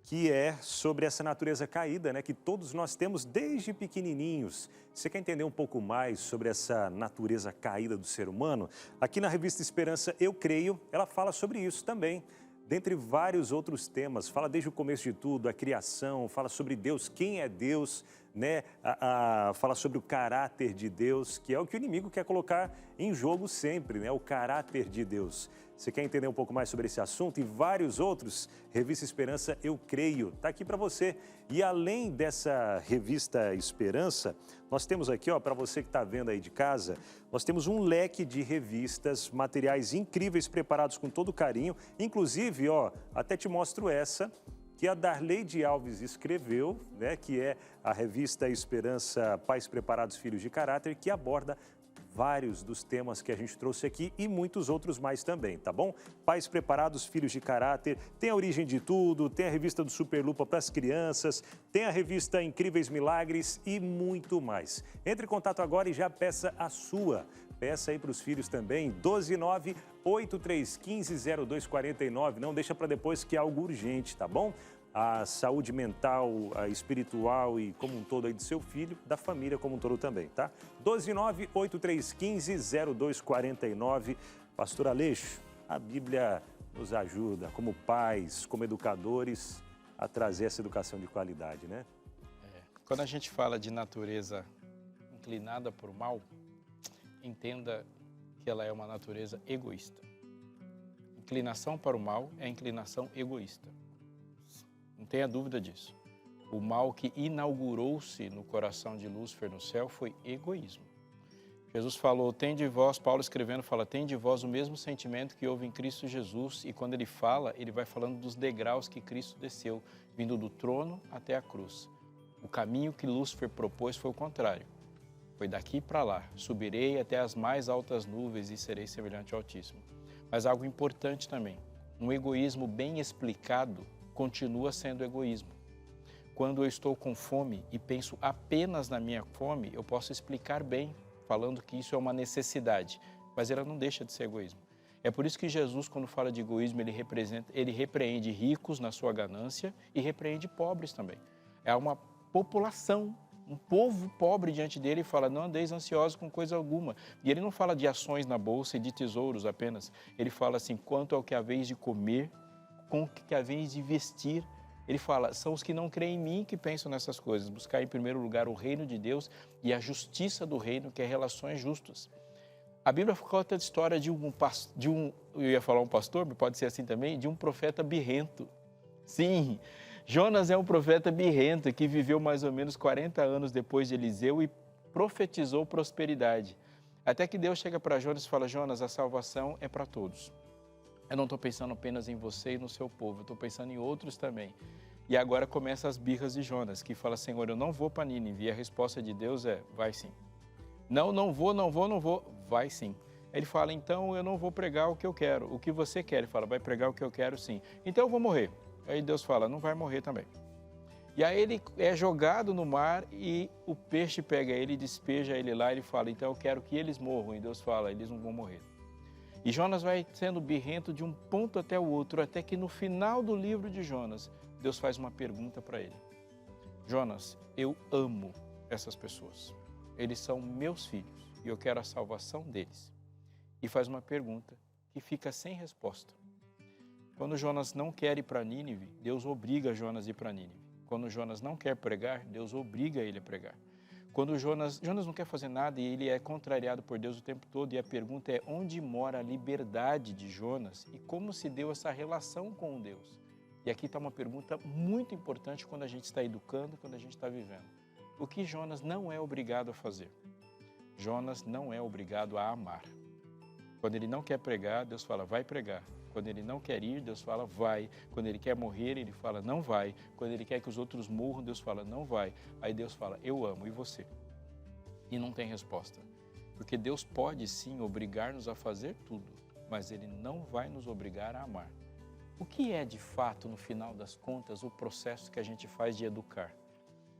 que é sobre essa natureza caída, né, que todos nós temos desde pequenininhos. Você quer entender um pouco mais sobre essa natureza caída do ser humano? Aqui na revista Esperança Eu Creio, ela fala sobre isso também. Dentre vários outros temas, fala desde o começo de tudo, a criação, fala sobre Deus, quem é Deus, né? Fala sobre o caráter de Deus, que é o que o inimigo quer colocar em jogo sempre, né? O caráter de Deus. Você quer entender um pouco mais sobre esse assunto e vários outros? Revista Esperança Eu Creio, está aqui para você. E além dessa revista Esperança, nós temos aqui, ó, para você que está vendo aí de casa, nós temos um leque de revistas, materiais incríveis preparados com todo carinho. Inclusive, ó, até te mostro essa, que a Darleide Alves escreveu, né, que é a revista Esperança Pais Preparados, Filhos de Caráter, que aborda vários dos temas que a gente trouxe aqui e muitos outros mais também, tá bom? Pais Preparados, Filhos de Caráter, tem a Origem de Tudo, tem a revista do Superlupa para as crianças, tem a revista Incríveis Milagres e muito mais. Entre em contato agora e já peça a sua. Peça aí para os filhos também, 129-8315-0249. Não deixa para depois que é algo urgente, tá bom? A saúde mental, a espiritual e como um todo aí do seu filho, da família como um todo também, tá? 129-8315-0249. Pastor Aleixo, a Bíblia nos ajuda, como pais, como educadores, a trazer essa educação de qualidade, né? Quando a gente fala de natureza inclinada para o mal, entenda que ela é uma natureza egoísta. Inclinação para o mal é inclinação egoísta. Não tenha dúvida disso. O mal que inaugurou-se no coração de Lúcifer no céu foi egoísmo. Jesus falou, tem de vós, Paulo escrevendo, fala, tem de vós o mesmo sentimento que houve em Cristo Jesus. E quando ele fala, ele vai falando dos degraus que Cristo desceu, vindo do trono até a cruz. O caminho que Lúcifer propôs foi o contrário. Foi daqui para lá, subirei até as mais altas nuvens e serei semelhante ao Altíssimo. Mas algo importante também, um egoísmo bem explicado continua sendo egoísmo. Quando eu estou com fome e penso apenas na minha fome, eu posso explicar bem, falando que isso é uma necessidade, mas ela não deixa de ser egoísmo. É por isso que Jesus, quando fala de egoísmo, ele repreende ricos na sua ganância e repreende pobres também. É uma população, um povo pobre diante dele e fala, não andeis ansiosos com coisa alguma. E ele não fala de ações na bolsa e de tesouros apenas. Ele fala assim, quanto ao que haveis de comer, com o que haveis de vestir. Ele fala, são os que não creem em mim que pensam nessas coisas. Buscar em primeiro lugar o reino de Deus e a justiça do reino, que é relações justas. A Bíblia conta a história de eu ia falar um pastor, mas pode ser assim também, de um profeta birrento. Sim, Jonas é um profeta birrento que viveu mais ou menos 40 anos depois de Eliseu e profetizou prosperidade. Até que Deus chega para Jonas e fala, Jonas, a salvação é para todos. Eu não estou pensando apenas em você e no seu povo, eu estou pensando em outros também. E agora começam as birras de Jonas, que fala, Senhor, eu não vou para Nínive. E a resposta de Deus é, vai sim. Não vou, vai sim. Ele fala, então eu não vou pregar o que eu quero. O que você quer? Ele fala, vai pregar o que eu quero sim. Então eu vou morrer. Aí Deus fala, não vai morrer também. E aí ele é jogado no mar e o peixe pega ele, despeja ele lá. Ele fala, então eu quero que eles morram. E Deus fala, eles não vão morrer. E Jonas vai sendo birrento de um ponto até o outro, até que no final do livro de Jonas, Deus faz uma pergunta para ele. Jonas, eu amo essas pessoas. Eles são meus filhos e eu quero a salvação deles. E faz uma pergunta que fica sem resposta. Quando Jonas não quer ir para Nínive, Deus obriga Jonas a ir para Nínive. Quando Jonas não quer pregar, Deus obriga ele a pregar. Quando Jonas não quer fazer nada e ele é contrariado por Deus o tempo todo, e a pergunta é onde mora a liberdade de Jonas e como se deu essa relação com Deus. E aqui está uma pergunta muito importante quando a gente está educando, quando a gente está vivendo. O que Jonas não é obrigado a fazer? Jonas não é obrigado a amar. Quando ele não quer pregar, Deus fala, vai pregar. Quando ele não quer ir, Deus fala, vai. Quando ele quer morrer, ele fala, não vai. Quando ele quer que os outros morram, Deus fala, não vai. Aí Deus fala, eu amo, e você? E não tem resposta. Porque Deus pode sim obrigar-nos a fazer tudo, mas Ele não vai nos obrigar a amar. O que é de fato, no final das contas, o processo que a gente faz de educar?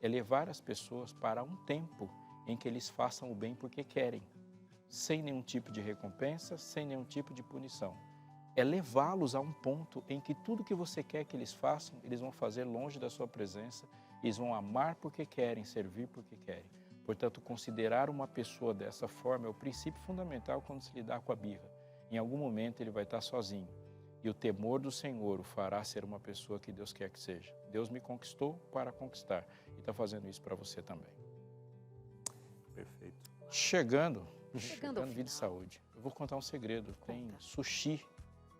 É levar as pessoas para um tempo em que eles façam o bem porque querem, sem nenhum tipo de recompensa, sem nenhum tipo de punição. É levá-los a um ponto em que tudo que você quer que eles façam, eles vão fazer longe da sua presença, eles vão amar porque querem, servir porque querem. Portanto, considerar uma pessoa dessa forma é o princípio fundamental quando se lidar com a birra. Em algum momento ele vai estar sozinho e o temor do Senhor o fará ser uma pessoa que Deus quer que seja. Deus me conquistou para conquistar e está fazendo isso para você também. Perfeito. Chegando ao Vida e Saúde. Eu vou contar um segredo. Tem sushi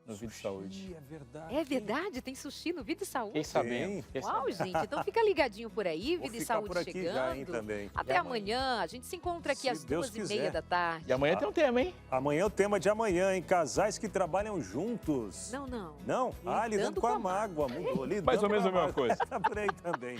no Vida e Saúde. É verdade. É verdade, tem sushi no Vida e Saúde. Fiquei sabendo. Uau, gente, então fica ligadinho por aí, Vou Vida e ficar Saúde por aqui chegando. já, hein, também. Até amanhã, a gente se encontra aqui Se às Deus 2h30 quiser. da tarde. E amanhã tem um tema, hein? Amanhã é o tema de amanhã, hein? Casais que trabalham juntos. Não. Não? Lidando com a mágoa. Mudou. Lidando Mais ou menos com a mesma mágoa. coisa. Tá por aí também.